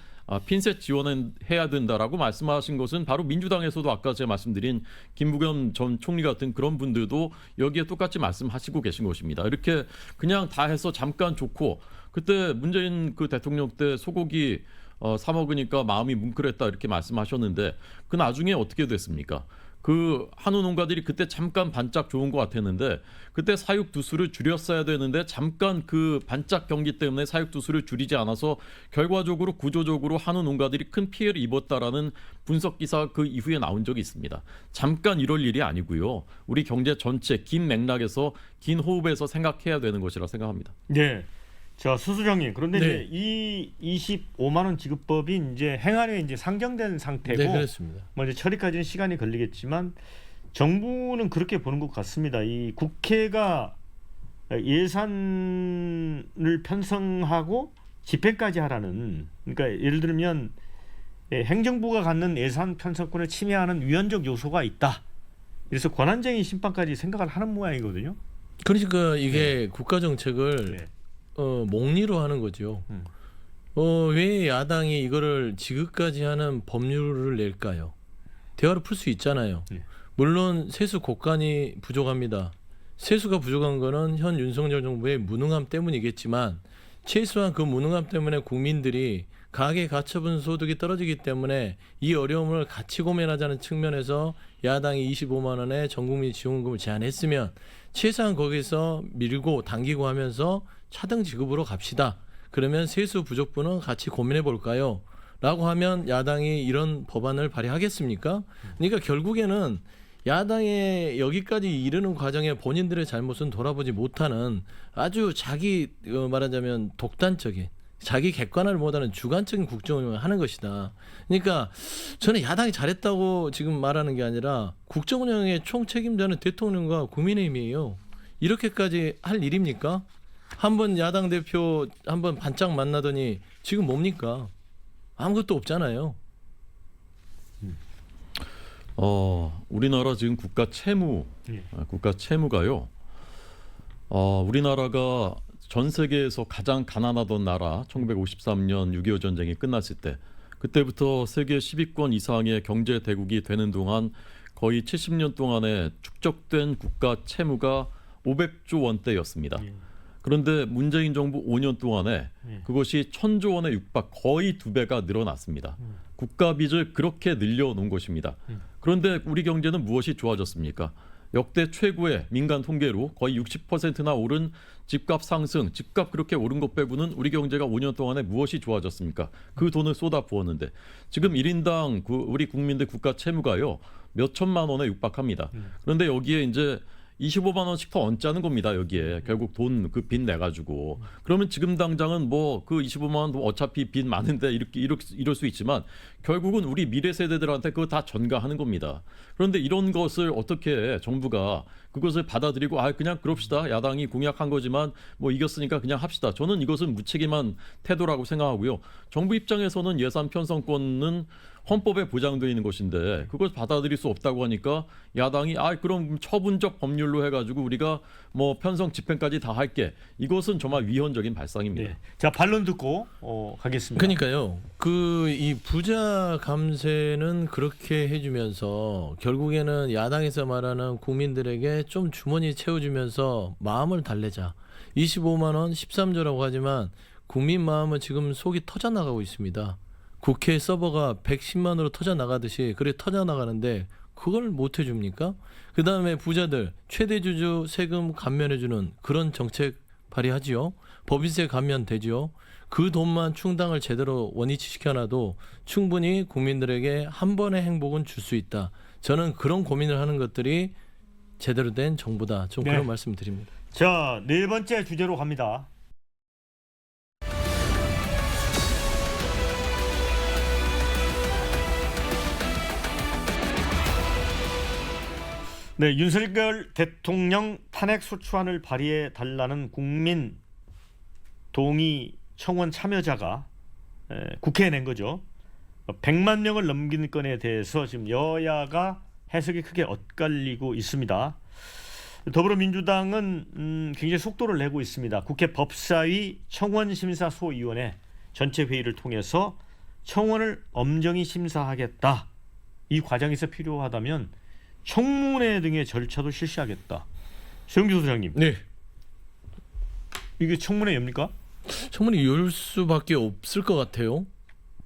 핀셋 지원해야 된다라고 말씀하신 것은 바로 민주당에서도 아까 제가 말씀드린 김부겸 전 총리 같은 그런 분들도 여기에 똑같이 말씀하시고 계신 것입니다. 이렇게 그냥 다 해서 잠깐 좋고 그때 문재인 그 대통령 때 소고기 사 먹으니까 마음이 뭉클했다 이렇게 말씀하셨는데 그 나중에 어떻게 됐습니까? 그 한우 농가들이 그때 잠깐 반짝 좋은 것 같았는데 그때 사육 두수를 줄였어야 되는데 잠깐 그 반짝 경기 때문에 사육 두수를 줄이지 않아서 결과적으로 구조적으로 한우 농가들이 큰 피해를 입었다라는 분석 기사 그 이후에 나온 적이 있습니다. 잠깐 이럴 일이 아니고요. 우리 경제 전체 긴 맥락에서 긴 호흡에서 생각해야 되는 것이라 생각합니다. 네. 자, 수수장님. 그런데 네. 이제 이 25만 원 지급법이 이제 행안에 이제 상정된 상태고 네, 그렇습니다. 뭐 이제 처리까지는 시간이 걸리겠지만 정부는 그렇게 보는 것 같습니다. 이 국회가 예산을 편성하고 집행까지 하라는, 그러니까 예를 들면 행정부가 갖는 예산 편성권을 침해하는 위헌적 요소가 있다. 그래서 권한쟁의 심판까지 생각을 하는 모양이거든요. 그러니까 이게 국가 정책을 네. 몽리로 하는 거죠. 왜 야당이 이거를 지급까지 하는 법률을 낼까요? 대화를 풀 수 있잖아요. 네. 물론 세수 곡간이 부족합니다. 세수가 부족한 거는 현 윤석열 정부의 무능함 때문이겠지만 최소한 그 무능함 때문에 국민들이 가계 가처분 소득이 떨어지기 때문에 이 어려움을 같이 고민하자는 측면에서 야당이 25만 원의 전국민 지원금을 제안했으면 최소한 거기서 밀고 당기고 하면서 차등 지급으로 갑시다. 그러면 세수 부족분은 같이 고민해 볼까요? 라고 하면 야당이 이런 법안을 발의하겠습니까? 그러니까 결국에는 야당의 여기까지 이르는 과정에 본인들의 잘못은 돌아보지 못하는 아주 자기 말하자면 독단적인 자기 객관화를 못하는 주관적인 국정운영을 하는 것이다. 그러니까 저는 야당이 잘했다고 지금 말하는 게 아니라 국정운영의 총책임자는 대통령과 국민의힘이에요. 이렇게까지 할 일입니까? 한번 야당 대표 한번 반짝 만나더니 지금 뭡니까? 아무것도 없잖아요. 우리나라 지금 국가 채무가요. 우리나라가 전 세계에서 가장 가난하던 나라 1953년 6.25 전쟁이 끝났을 때 그때부터 세계 10위권 이상의 경제 대국이 되는 동안 거의 70년 동안에 축적된 국가 채무가 500조 원대였습니다. 그런데 문재인 정부 5년 동안에 그것이 1,000조 원에 육박, 거의 2배가 늘어났습니다. 국가 빚을 그렇게 늘려놓은 것입니다. 그런데 우리 경제는 무엇이 좋아졌습니까? 역대 최고의 민간 통계로 거의 60%나 오른 집값 상승, 집값 그렇게 오른 것 빼고는 우리 경제가 5년 동안에 무엇이 좋아졌습니까? 그 돈을 쏟아 부었는데 지금 1인당 우리 국민들 국가 채무가요 몇 천만 원에 육박합니다. 그런데 여기에 이제 25만 원씩 더 얹자는 겁니다. 여기에 결국 돈 그 빚 내가지고 그러면 지금 당장은 뭐 그 25만 원 어차피 빚 많은데 이럴 수 있지만 결국은 우리 미래 세대들한테 그거 다 전가하는 겁니다. 그런데 이런 것을 어떻게 정부가 그것을 받아들이고 그냥 그럽시다. 야당이 공약한 거지만 뭐 이겼으니까 그냥 합시다. 저는 이것은 무책임한 태도라고 생각하고요. 정부 입장에서는 예산 편성권은 헌법에 보장되어 있는 것인데 그걸 받아들일 수 없다고 하니까 야당이 그럼 처분적 법률로 해가지고 우리가 뭐 편성 집행까지 다 할게. 이것은 정말 위헌적인 발상입니다. 네. 자, 반론 듣고 가겠습니다. 그러니까요. 이 부자 감세는 그렇게 해주면서 결국에는 야당에서 말하는 국민들에게 좀 주머니 채워주면서 마음을 달래자. 25만 원, 13조라고 하지만 국민 마음은 지금 속이 터져 나가고 있습니다. 국회 서버가 110만으로 터져 나가듯이 그래 터져 나가는데 그걸 못 해줍니까? 그 다음에 부자들 최대 주주 세금 감면해주는 그런 정책 발의하지요. 법인세 감면되지요. 그 돈만 충당을 제대로 원위치 시켜놔도 충분히 국민들에게 한 번의 행복은 줄 수 있다. 저는 그런 고민을 하는 것들이 제대로 된 정부다. 좀 네. 그런 말씀 드립니다. 자, 네 번째 주제로 갑니다. 네, 윤석열 대통령 탄핵 소추안을 발의해 달라는 국민 동의 청원 참여자가 국회에 낸 거죠. 100만 명을 넘긴 건에 대해서 지금 여야가 해석이 크게 엇갈리고 있습니다. 더불어민주당은 굉장히 속도를 내고 있습니다. 국회 법사위 청원심사소위원회 전체 회의를 통해서 청원을 엄정히 심사하겠다. 이 과정에서 필요하다면 청문회 등의 절차도 실시하겠다. 최영주 소장님, 네. 이게 청문회 엽니까? 청문이 열 수밖에 없을 것 같아요.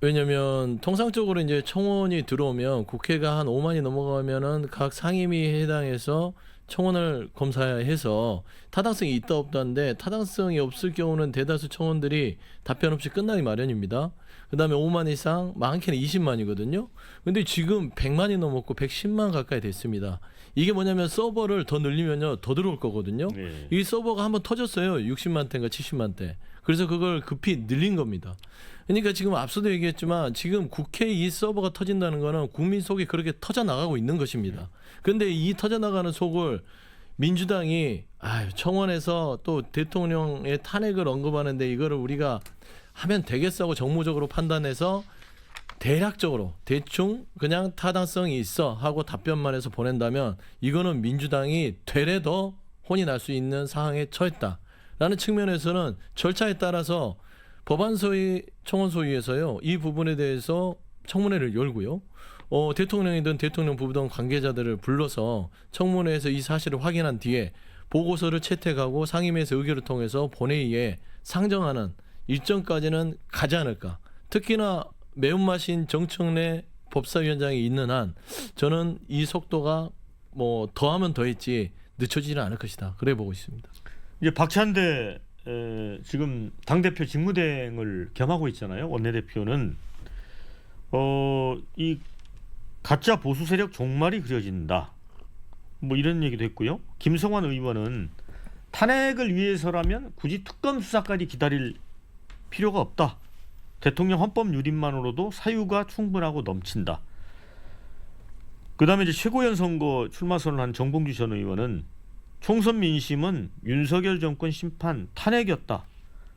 왜냐하면 통상적으로 이제 청원이 들어오면 국회가 한 5만이 넘어가면은 각 상임위에 해당해서 청원을 검사해서 타당성이 있다 없다인데 타당성이 없을 경우는 대다수 청원들이 답변 없이 끝나기 마련입니다. 그 다음에 5만 이상, 많게는 20만이거든요. 근데 지금 100만이 넘었고 110만 가까이 됐습니다. 이게 뭐냐면 서버를 더 늘리면요 더 들어올 거거든요. 네. 이 서버가 한번 터졌어요. 60만 대인가 70만 대. 그래서 그걸 급히 늘린 겁니다. 그러니까 지금 앞서도 얘기했지만 지금 국회 이 서버가 터진다는 거는 국민 속이 그렇게 터져 나가고 있는 것입니다. 그런데 이 터져 나가는 속을 민주당이 청원에서 또 대통령의 탄핵을 언급하는데 이거를 우리가 하면 되겠어 고 정무적으로 판단해서 대략적으로 대충 그냥 타당성이 있어 하고 답변만 해서 보낸다면 이거는 민주당이 되레 더 혼이 날 수 있는 상황에 처했다라는 측면에서는 절차에 따라서 법안소위 청원소위에서요 이 부분에 대해서 청문회를 열고요. 대통령이든 대통령 부부든 관계자들을 불러서 청문회에서 이 사실을 확인한 뒤에 보고서를 채택하고 상임위에서 의결을 통해서 본회의에 상정하는 일정까지는 가지 않을까. 특히나 매운맛인 정청래 법사위원장이 있는 한 저는 이 속도가 뭐 더하면 더했지 늦춰지지는 않을 것이다. 그래 보고 있습니다. 이제 박찬대 지금 당대표 직무대행을 겸하고 있잖아요. 원내대표는 이 가짜 보수 세력 종말이 그려진다. 뭐 이런 얘기도 했고요. 김성환 의원은 탄핵을 위해서라면 굳이 특검 수사까지 기다릴 필요가 없다. 대통령 헌법 유린만으로도 사유가 충분하고 넘친다. 그다음에 이제 최고위원 선거 출마 선언한 정봉주 전 의원은 총선 민심은 윤석열 정권 심판 탄핵이었다.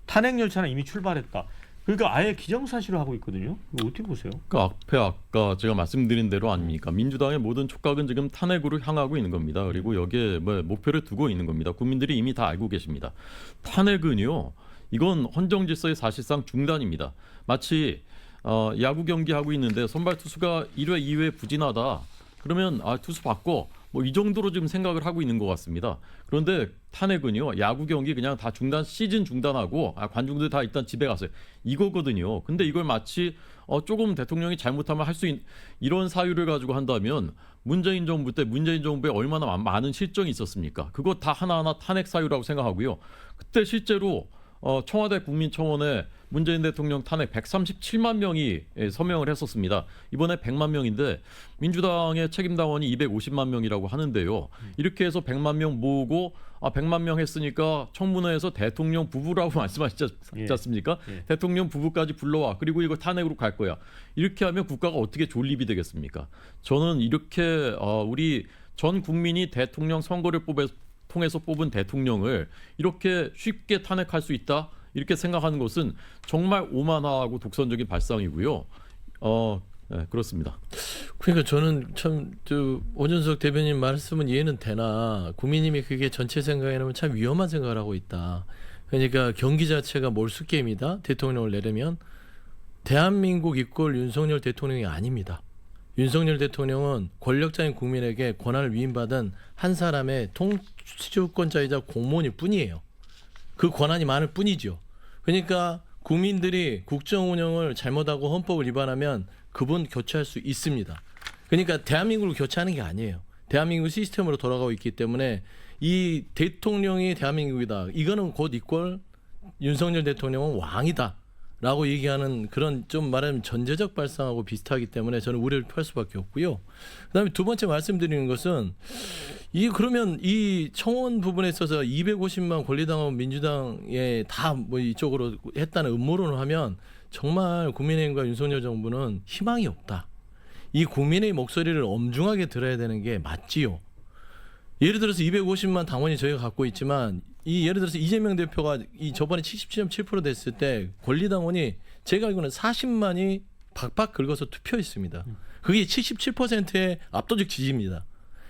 탄핵 열차는 이미 출발했다. 그러니까 아예 기정사실을 하고 있거든요. 이거 어떻게 보세요? 그 앞에 아까 제가 말씀드린 대로 아닙니까? 민주당의 모든 촉각은 지금 탄핵으로 향하고 있는 겁니다. 그리고 여기에 목표를 두고 있는 겁니다. 국민들이 이미 다 알고 계십니다. 탄핵은요, 이건 헌정 질서의 사실상 중단입니다. 마치 야구 경기 하고 있는데 선발 투수가 1회, 2회 부진하다. 그러면 투수 바꿔. 뭐 이 정도로 지금 생각을 하고 있는 것 같습니다. 그런데 탄핵은요, 야구 경기 그냥 다 시즌 중단하고 관중들 다 일단 집에 가세요. 이거거든요. 근데 이걸 마치 조금 대통령이 잘못하면 할 수 있는 이런 사유를 가지고 한다면 문재인 정부 때 문재인 정부에 얼마나 많은 실정이 있었습니까? 그거 다 하나하나 탄핵 사유라고 생각하고요. 그때 실제로 청와대 국민청원에 문재인 대통령 탄핵 137만 명이 서명을 했었습니다. 이번에 100만 명인데 민주당의 책임당원이 250만 명이라고 하는데요. 이렇게 해서 100만 명 모으고 100만 명 했으니까 청문회에서 대통령 부부라고 말씀하시지 않습니까? 예. 대통령 부부까지 불러와. 그리고 이거 탄핵으로 갈 거야. 이렇게 하면 국가가 어떻게 존립이 되겠습니까? 저는 이렇게 우리 전 국민이 대통령 선거를 통해서 뽑은 대통령을 이렇게 쉽게 탄핵할 수 있다 이렇게 생각하는 것은 정말 오만하고 독선적인 발상이고요. 예, 그렇습니다. 그러니까 저는 참 오준석 대변인 말씀은 이해는 되나 국민님이 그게 전체 생각에 놓으면 참 위험한 생각을 하고 있다. 그러니까 경기 자체가 몰수 게임이다. 대통령을 내려면 대한민국 이꼴 윤석열 대통령이 아닙니다. 윤석열 대통령은 권력자인 국민에게 권한을 위임받은 한 사람의 통치주권자이자 공무원일 뿐이에요. 그 권한이 많을 뿐이죠. 그러니까 국민들이 국정 운영을 잘못하고 헌법을 위반하면 그분 교체할 수 있습니다. 그러니까 대한민국을 교체하는 게 아니에요. 대한민국 시스템으로 돌아가고 있기 때문에 이 대통령이 대한민국이다. 이거는 곧 이꼴 윤석열 대통령은 왕이다. 라고 얘기하는 그런 좀 말하면 전제적 발상하고 비슷하기 때문에 저는 우려를 표할 수밖에 없고요. 그다음에 두 번째 말씀드리는 것은 그러면 이 청원 부분에 있어서 250만 권리당원 민주당에 다 뭐 이쪽으로 했다는 음모론을 하면 정말 국민의힘과 윤석열 정부는 희망이 없다. 이 국민의 목소리를 엄중하게 들어야 되는 게 맞지요. 예를 들어서 250만 당원이 저희가 갖고 있지만 예를 들어서 이재명 대표가 저번에 77.7% 됐을 때 권리당원이 제가 알기로는 40만이 박박 긁어서 투표했습니다. 그게 77%의 압도적 지지입니다.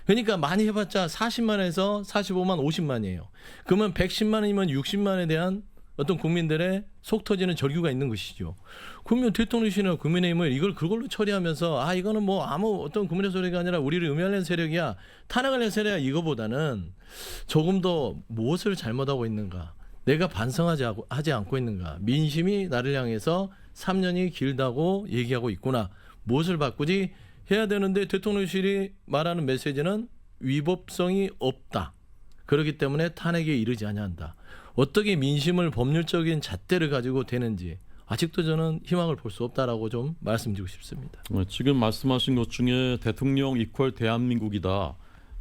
그러니까 많이 해봤자 40만에서 45만, 50만이에요. 그러면 110만이면 60만에 대한 어떤 국민들의 속 터지는 절규가 있는 것이죠. 그러면 대통령실이나 국민의힘을 이걸 그걸로 처리하면서 이거는 뭐 아무 어떤 국민의 소리가 아니라 우리를 음해하려는 세력이야, 탄핵하려는 세력이야, 이거보다는 조금 더 무엇을 잘못하고 있는가, 내가 반성하지 않고 있는가, 민심이 나를 향해서 3년이 길다고 얘기하고 있구나, 무엇을 바꾸지 해야 되는데 대통령실이 말하는 메시지는 위법성이 없다. 그렇기 때문에 탄핵에 이르지 아니한다. 어떻게 민심을 법률적인 잣대를 가지고 되는지 아직도 저는 희망을 볼 수 없다라고 좀 말씀드리고 싶습니다. 지금 말씀하신 것 중에 대통령 이퀄 대한민국이다.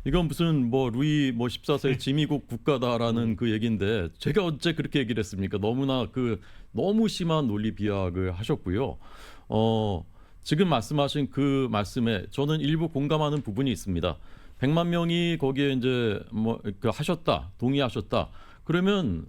이건 무슨 루이 14세 지미국 국가다라는 그 얘기인데 제가 언제 그렇게 얘기를 했습니까? 너무나 너무 심한 논리 비약을 하셨고요. 지금 말씀하신 그 말씀에 저는 일부 공감하는 부분이 있습니다. 100만 명이 거기에 이제 하셨다, 동의하셨다. 그러면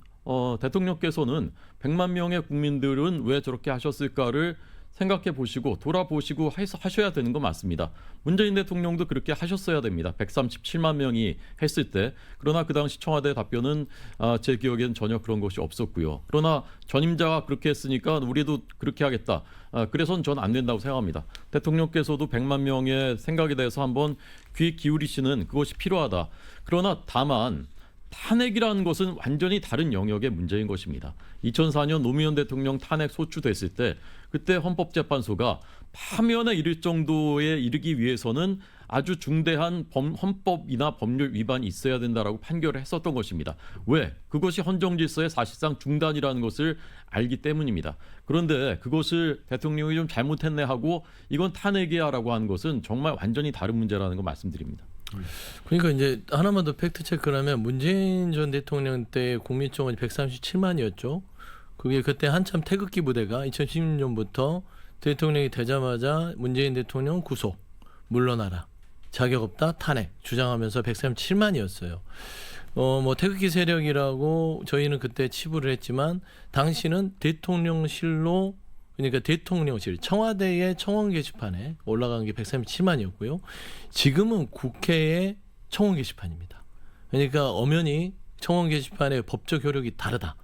대통령께서는 100만 명의 국민들은 왜 저렇게 하셨을까를 생각해 보시고 돌아보시고 하셔야 되는 거 맞습니다. 문재인 대통령도 그렇게 하셨어야 됩니다. 137만 명이 했을 때. 그러나 그 당시 청와대 답변은 제 기억에는 전혀 그런 것이 없었고요. 그러나 전임자가 그렇게 했으니까 우리도 그렇게 하겠다. 그래서는 전 안 된다고 생각합니다. 대통령께서도 100만 명의 생각에 대해서 한번 귀 기울이시는 그것이 필요하다. 그러나 다만 탄핵이라는 것은 완전히 다른 영역의 문제인 것입니다. 2004년 노무현 대통령 탄핵 소추됐을 때 그때 헌법재판소가 파면에 이를 정도에 이르기 위해서는 아주 중대한 헌법이나 법률 위반이 있어야 된다라고 판결을 했었던 것입니다. 왜? 그것이 헌정질서의 사실상 중단이라는 것을 알기 때문입니다. 그런데 그것을 대통령이 좀 잘못했네 하고 이건 탄핵이야라고 하는 것은 정말 완전히 다른 문제라는 거 말씀드립니다. 그러니까 이제 하나만 더 팩트 체크를 하면 문재인 전 대통령 때 국민청원이 137만이었죠. 그게 그때 한참 태극기 부대가 2016년부터 대통령이 되자마자 문재인 대통령 구속, 물러나라, 자격 없다, 탄핵 주장하면서 137만이었어요. 태극기 세력이라고 저희는 그때 치부를 했지만 당시는 대통령실로, 그러니까 대통령실, 청와대의 청원 게시판에 올라간 게 137만이었고요. 지금은 국회의 청원 게시판입니다. 그러니까 엄연히 청원 게시판의 법적 효력이 다르다.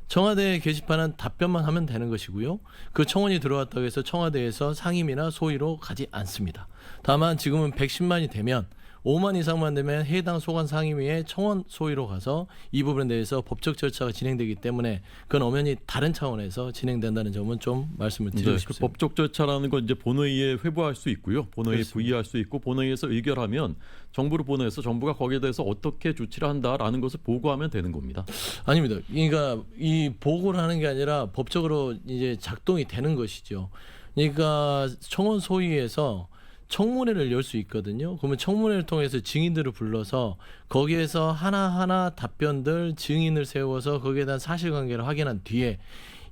청와대 게시판은 답변만 하면 되는 것이고요. 그 청원이 들어왔다고 해서 청와대에서 상임이나 소위로 가지 않습니다. 다만 지금은 110만이 되면 5만 이상만 되면 해당 소관 상임위의 청원 소위로 가서 이 부분에 대해서 법적 절차가 진행되기 때문에 그건 엄연히 다른 차원에서 진행된다는 점은 좀 말씀을 드리고 싶습니다. 그 법적 절차라는 건 이제 본회의에 회부할 수 있고요. 본회의에 그렇습니다. 부의할 수 있고 본회의에서 의결하면 정부를 보내서 정부가 거기에 대해서 어떻게 조치를 한다라는 것을 보고하면 되는 겁니다. 아닙니다. 그러니까 이 보고를 하는 게 아니라 법적으로 이제 작동이 되는 것이죠. 그러니까 청원 소위에서 청문회를 열 수 있거든요. 그러면 청문회를 통해서 증인들을 불러서 거기에서 하나하나 답변들, 증인을 세워서 거기에 대한 사실관계를 확인한 뒤에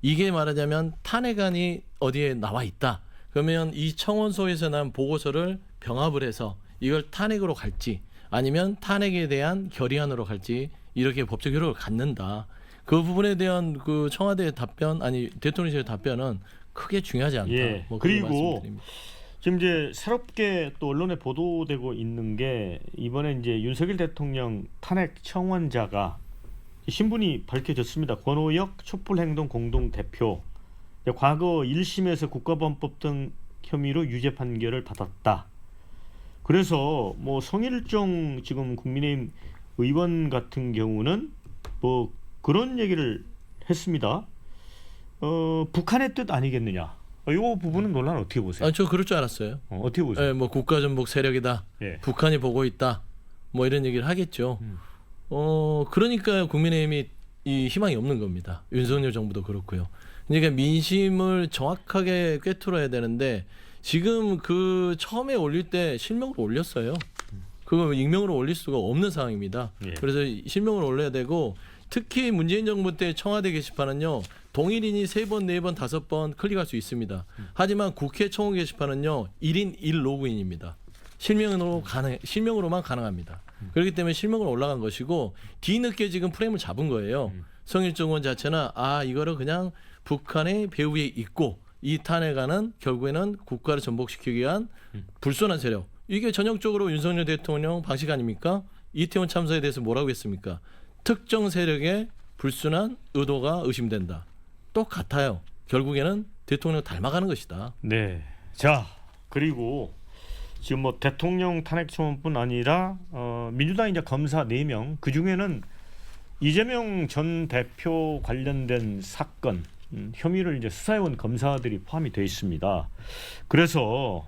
이게 말하자면 탄핵안이 어디에 나와 있다. 그러면 이 청원소에서 난 보고서를 병합을 해서 이걸 탄핵으로 갈지 아니면 탄핵에 대한 결의안으로 갈지 이렇게 법적 효력을 갖는다. 그 부분에 대한 그 청와대의 답변, 아니 대통령실의 답변은 크게 중요하지 않다. 예. 뭐 그렇게 그리고 말씀드립니다. 지금 이제 새롭게 또 언론에 보도되고 있는 게 이번에 이제 윤석열 대통령 탄핵 청원자가 신분이 밝혀졌습니다. 권오혁 촛불행동 공동대표. 과거 1심에서 국가범법 등 혐의로 유죄 판결을 받았다. 그래서 뭐 성일종 지금 국민의힘 의원 같은 경우는 뭐 그런 얘기를 했습니다. 북한의 뜻 아니겠느냐. 이 부분은 논란 어떻게 보세요? 저 그럴 줄 알았어요. 어떻게 보세요? 예, 뭐 국가전복 세력이다. 예. 북한이 보고 있다. 뭐 이런 얘기를 하겠죠. 그러니까 국민의힘이 이 희망이 없는 겁니다. 윤석열 정부도 그렇고요. 그러니까 민심을 정확하게 꿰뚫어야 되는데 지금 그 처음에 올릴 때 실명으로 올렸어요. 그거 익명으로 올릴 수가 없는 상황입니다. 예. 그래서 실명을 올려야 되고 특히 문재인 정부 때 청와대 게시판은요. 동일인이 3번, 4번, 5번 클릭할 수 있습니다. 하지만 국회 청원 게시판은요. 1인 1로그인입니다. 실명으로만 가능합니다. 그렇기 때문에 실명으로 올라간 것이고 뒤늦게 지금 프레임을 잡은 거예요. 성일종 의원 자체는 이거를 그냥 북한의 배후에 있고 이 탄핵안은 결국에는 국가를 전복시키기 위한 불순한 세력. 이게 전형적으로 윤석열 대통령 방식 아닙니까? 이태원 참사에 대해서 뭐라고 했습니까? 특정 세력의 불순한 의도가 의심된다. 똑같아요. 결국에는 대통령 닮아가는 것이다. 네. 자, 그리고 지금 뭐 대통령 탄핵 청원뿐 아니라 민주당 이제 검사 4명, 그 중에는 이재명 전 대표 관련된 사건 혐의를 이제 수사해온 검사들이 포함이 되어 있습니다. 그래서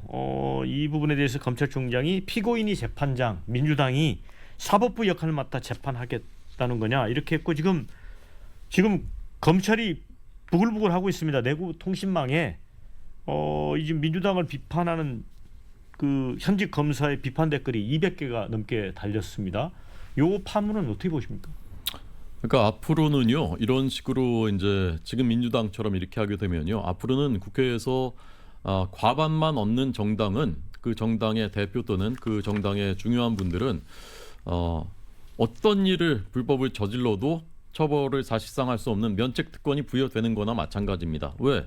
이 부분에 대해서 검찰총장이 피고인이 재판장, 민주당이 사법부 역할을 맡아 재판하겠다는 거냐 이렇게 했고 지금 검찰이 부글부글 하고 있습니다. 내부 통신망에 이제 민주당을 비판하는 그 현직 검사의 비판 댓글이 200개가 넘게 달렸습니다. 요 파문은 어떻게 보십니까? 그러니까 앞으로는요 이런 식으로 이제 지금 민주당처럼 이렇게 하게 되면요 앞으로는 국회에서 과반만 얻는 정당은 그 정당의 대표 또는 그 정당의 중요한 분들은 어떤 일을 불법을 저질러도 처벌을 사실상 할 수 없는 면책 특권이 부여되는 거나 마찬가지입니다. 왜?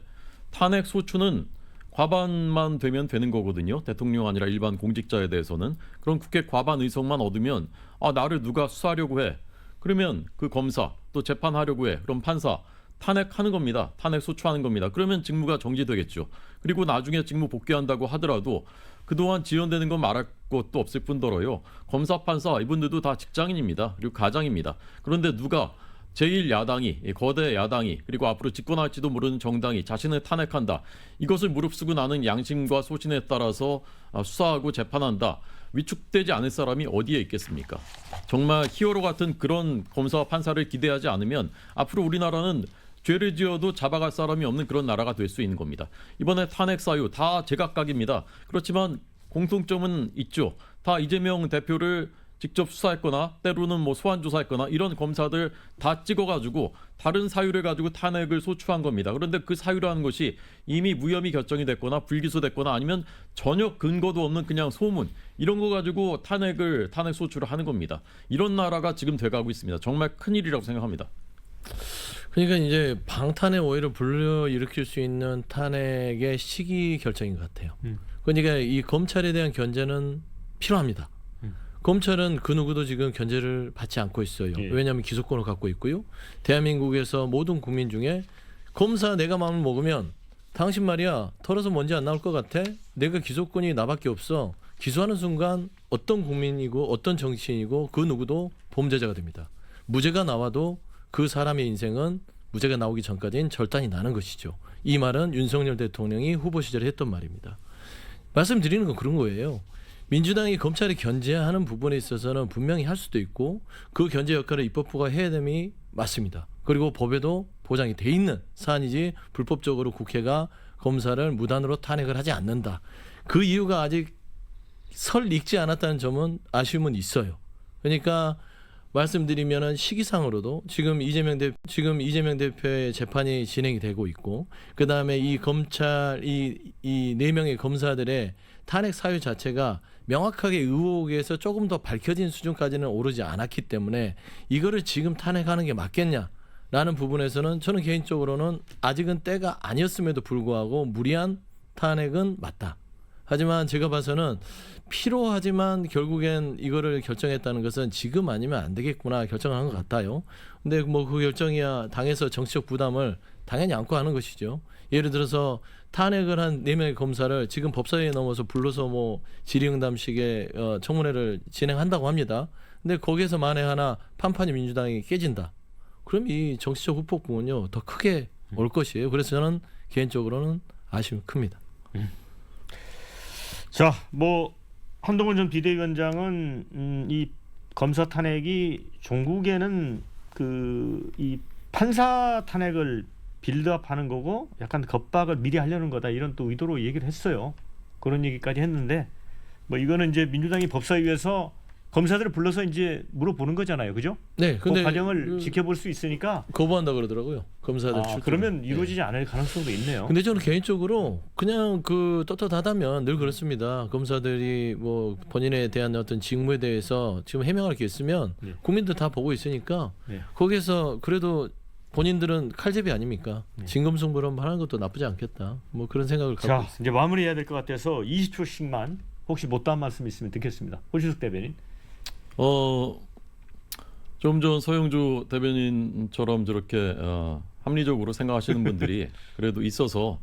탄핵 소추는 과반만 되면 되는 거거든요. 대통령 아니라 일반 공직자에 대해서는. 그럼 국회 과반 의석만 얻으면 나를 누가 수사하려고 해. 그러면 그 검사 또 재판하려고 해. 그럼 판사 탄핵하는 겁니다. 탄핵 소추하는 겁니다. 그러면 직무가 정지되겠죠. 그리고 나중에 직무 복귀한다고 하더라도 그동안 지연되는 건 말할 것도 없을 뿐더러요. 검사, 판사 이분들도 다 직장인입니다. 그리고 가장입니다. 그런데 누가 제1야당이, 거대 야당이 그리고 앞으로 집권할지도 모르는 정당이 자신을 탄핵한다. 이것을 무릅쓰고 나는 양심과 소신에 따라서 수사하고 재판한다. 위축되지 않을 사람이 어디에 있겠습니까? 정말 히어로 같은 그런 검사와 판사를 기대하지 않으면 앞으로 우리나라는 죄를 지어도 잡아갈 사람이 없는 그런 나라가 될 수 있는 겁니다. 이번에 탄핵 사유 다 제각각입니다. 그렇지만 공통점은 있죠. 다 이재명 대표를 직접 수사했거나 때로는 뭐 소환 조사했거나 이런 검사들 다 찍어가지고 다른 사유를 가지고 탄핵을 소추한 겁니다. 그런데 그 사유라는 것이 이미 무혐의 결정이 됐거나 불기소됐거나 아니면 전혀 근거도 없는 그냥 소문 이런 거 가지고 탄핵 소추를 하는 겁니다. 이런 나라가 지금 돼가고 있습니다. 정말 큰일이라고 생각합니다. 그러니까 이제 방탄의 오해를 불러일으킬 수 있는 탄핵의 시기 결정인 것 같아요. 그러니까 이 검찰에 대한 견제는 필요합니다. 검찰은 그 누구도 지금 견제를 받지 않고 있어요. 예. 왜냐하면 기소권을 갖고 있고요. 대한민국에서 모든 국민 중에 검사 내가 마음을 먹으면 당신 말이야 털어서 먼지 안 나올 것 같아? 내가 기소권이 나밖에 없어. 기소하는 순간 어떤 국민이고 어떤 정치인이고 그 누구도 범죄자가 됩니다. 무죄가 나와도 그 사람의 인생은 무죄가 나오기 전까지는 절단이 나는 것이죠. 이 말은 윤석열 대통령이 후보 시절에 했던 말입니다. 말씀드리는 건 그런 거예요. 민주당이 검찰이 견제하는 부분에 있어서는 분명히 할 수도 있고 그 견제 역할을 입법부가 해야 됨이 맞습니다. 그리고 법에도 보장이 돼 있는 사안이지 불법적으로 국회가 검사를 무단으로 탄핵을 하지 않는다. 그 이유가 아직 설 익지 않았다는 점은 아쉬움은 있어요. 그러니까 말씀드리면은 시기상으로도 지금 이재명 대표의 재판이 진행이 되고 있고 그 다음에 이 검찰 이 4명의 검사들의 탄핵 사유 자체가 명확하게 의혹에서 조금 더 밝혀진 수준까지는 오르지 않았기 때문에 이거를 지금 탄핵하는 게 맞겠냐라는 부분에서는 저는 개인적으로는 아직은 때가 아니었음에도 불구하고 무리한 탄핵은 맞다. 하지만 제가 봐서는 필요하지만 결국엔 이거를 결정했다는 것은 지금 아니면 안 되겠구나 결정한 것 같아요. 근데 뭐 그 결정이야 당에서 정치적 부담을 당연히 안고 하는 것이죠. 예를 들어서 탄핵을 한 4명의 검사를 지금 법사위에 넘어서 불러서 뭐 질의응답식의 청문회를 진행한다고 합니다. 근데 거기에서 만에 하나 판판이 민주당이 깨진다. 그럼 이 정치적 후폭풍은요 더 크게 올 것이에요. 그래서 저는 개인적으로는 아쉬움이 큽니다. 자, 뭐 한동훈 전 비대위원장은 이 검사 탄핵이 종국에는 그 이 판사 탄핵을 빌드업하는 거고 약간 겁박을 미리 하려는 거다 이런 또 의도로 얘기를 했어요. 그런 얘기까지 했는데 뭐 이거는 이제 민주당이 법사위에서 검사들을 불러서 이제 물어보는 거잖아요, 그죠? 네, 그 근데 과정을 지켜볼 수 있으니까 거부한다 그러더라고요. 검사들 출석. 그러면 이루어지지 않을 가능성도 있네요. 근데 저는 개인적으로 그냥 그 떳떳하다면 늘 그렇습니다. 검사들이 뭐 본인에 대한 어떤 직무에 대해서 지금 해명할 게 있으면 네. 국민들 다 보고 있으니까 네. 거기에서 그래도 본인들은 칼제비 아닙니까? 네. 진검승부로 하는 것도 나쁘지 않겠다. 뭐 그런 생각을 갖고 자, 있습니다. 이제 마무리해야 될 것 같아서 20초씩만 혹시 못다한 말씀 있으면 듣겠습니다. 호시숙 대변인. 좀 전 서영주 대변인처럼 저렇게 합리적으로 생각하시는 분들이 그래도 있어서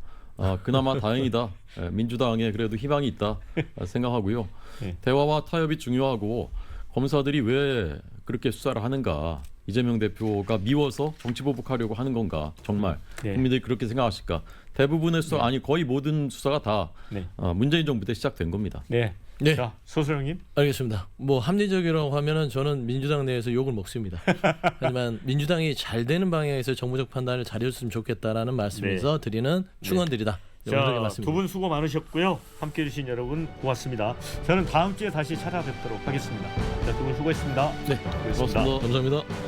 그나마 다행이다. 민주당에 그래도 희망이 있다 생각하고요. 네. 대화와 타협이 중요하고 검사들이 왜 그렇게 수사를 하는가? 이재명 대표가 미워서 정치 보복하려고 하는 건가? 정말 네. 국민들이 그렇게 생각하실까? 대부분의 수사 아니 거의 모든 수사가 다 네. 문재인 정부 때 시작된 겁니다. 네. 네. 자, 소소영님. 알겠습니다. 뭐 합리적이라고 하면은 저는 민주당 내에서 욕을 먹습니다. 하지만 민주당이 잘 되는 방향에서 정무적 판단을 잘해줬으면 좋겠다라는 말씀에서 드리는 충언들이다. 자, 두 분 수고 많으셨고요. 함께해 주신 여러분 고맙습니다. 저는 다음 주에 다시 찾아뵙도록 하겠습니다. 자, 두 분 수고했습니다. 네, 고맙습니다. 감사합니다.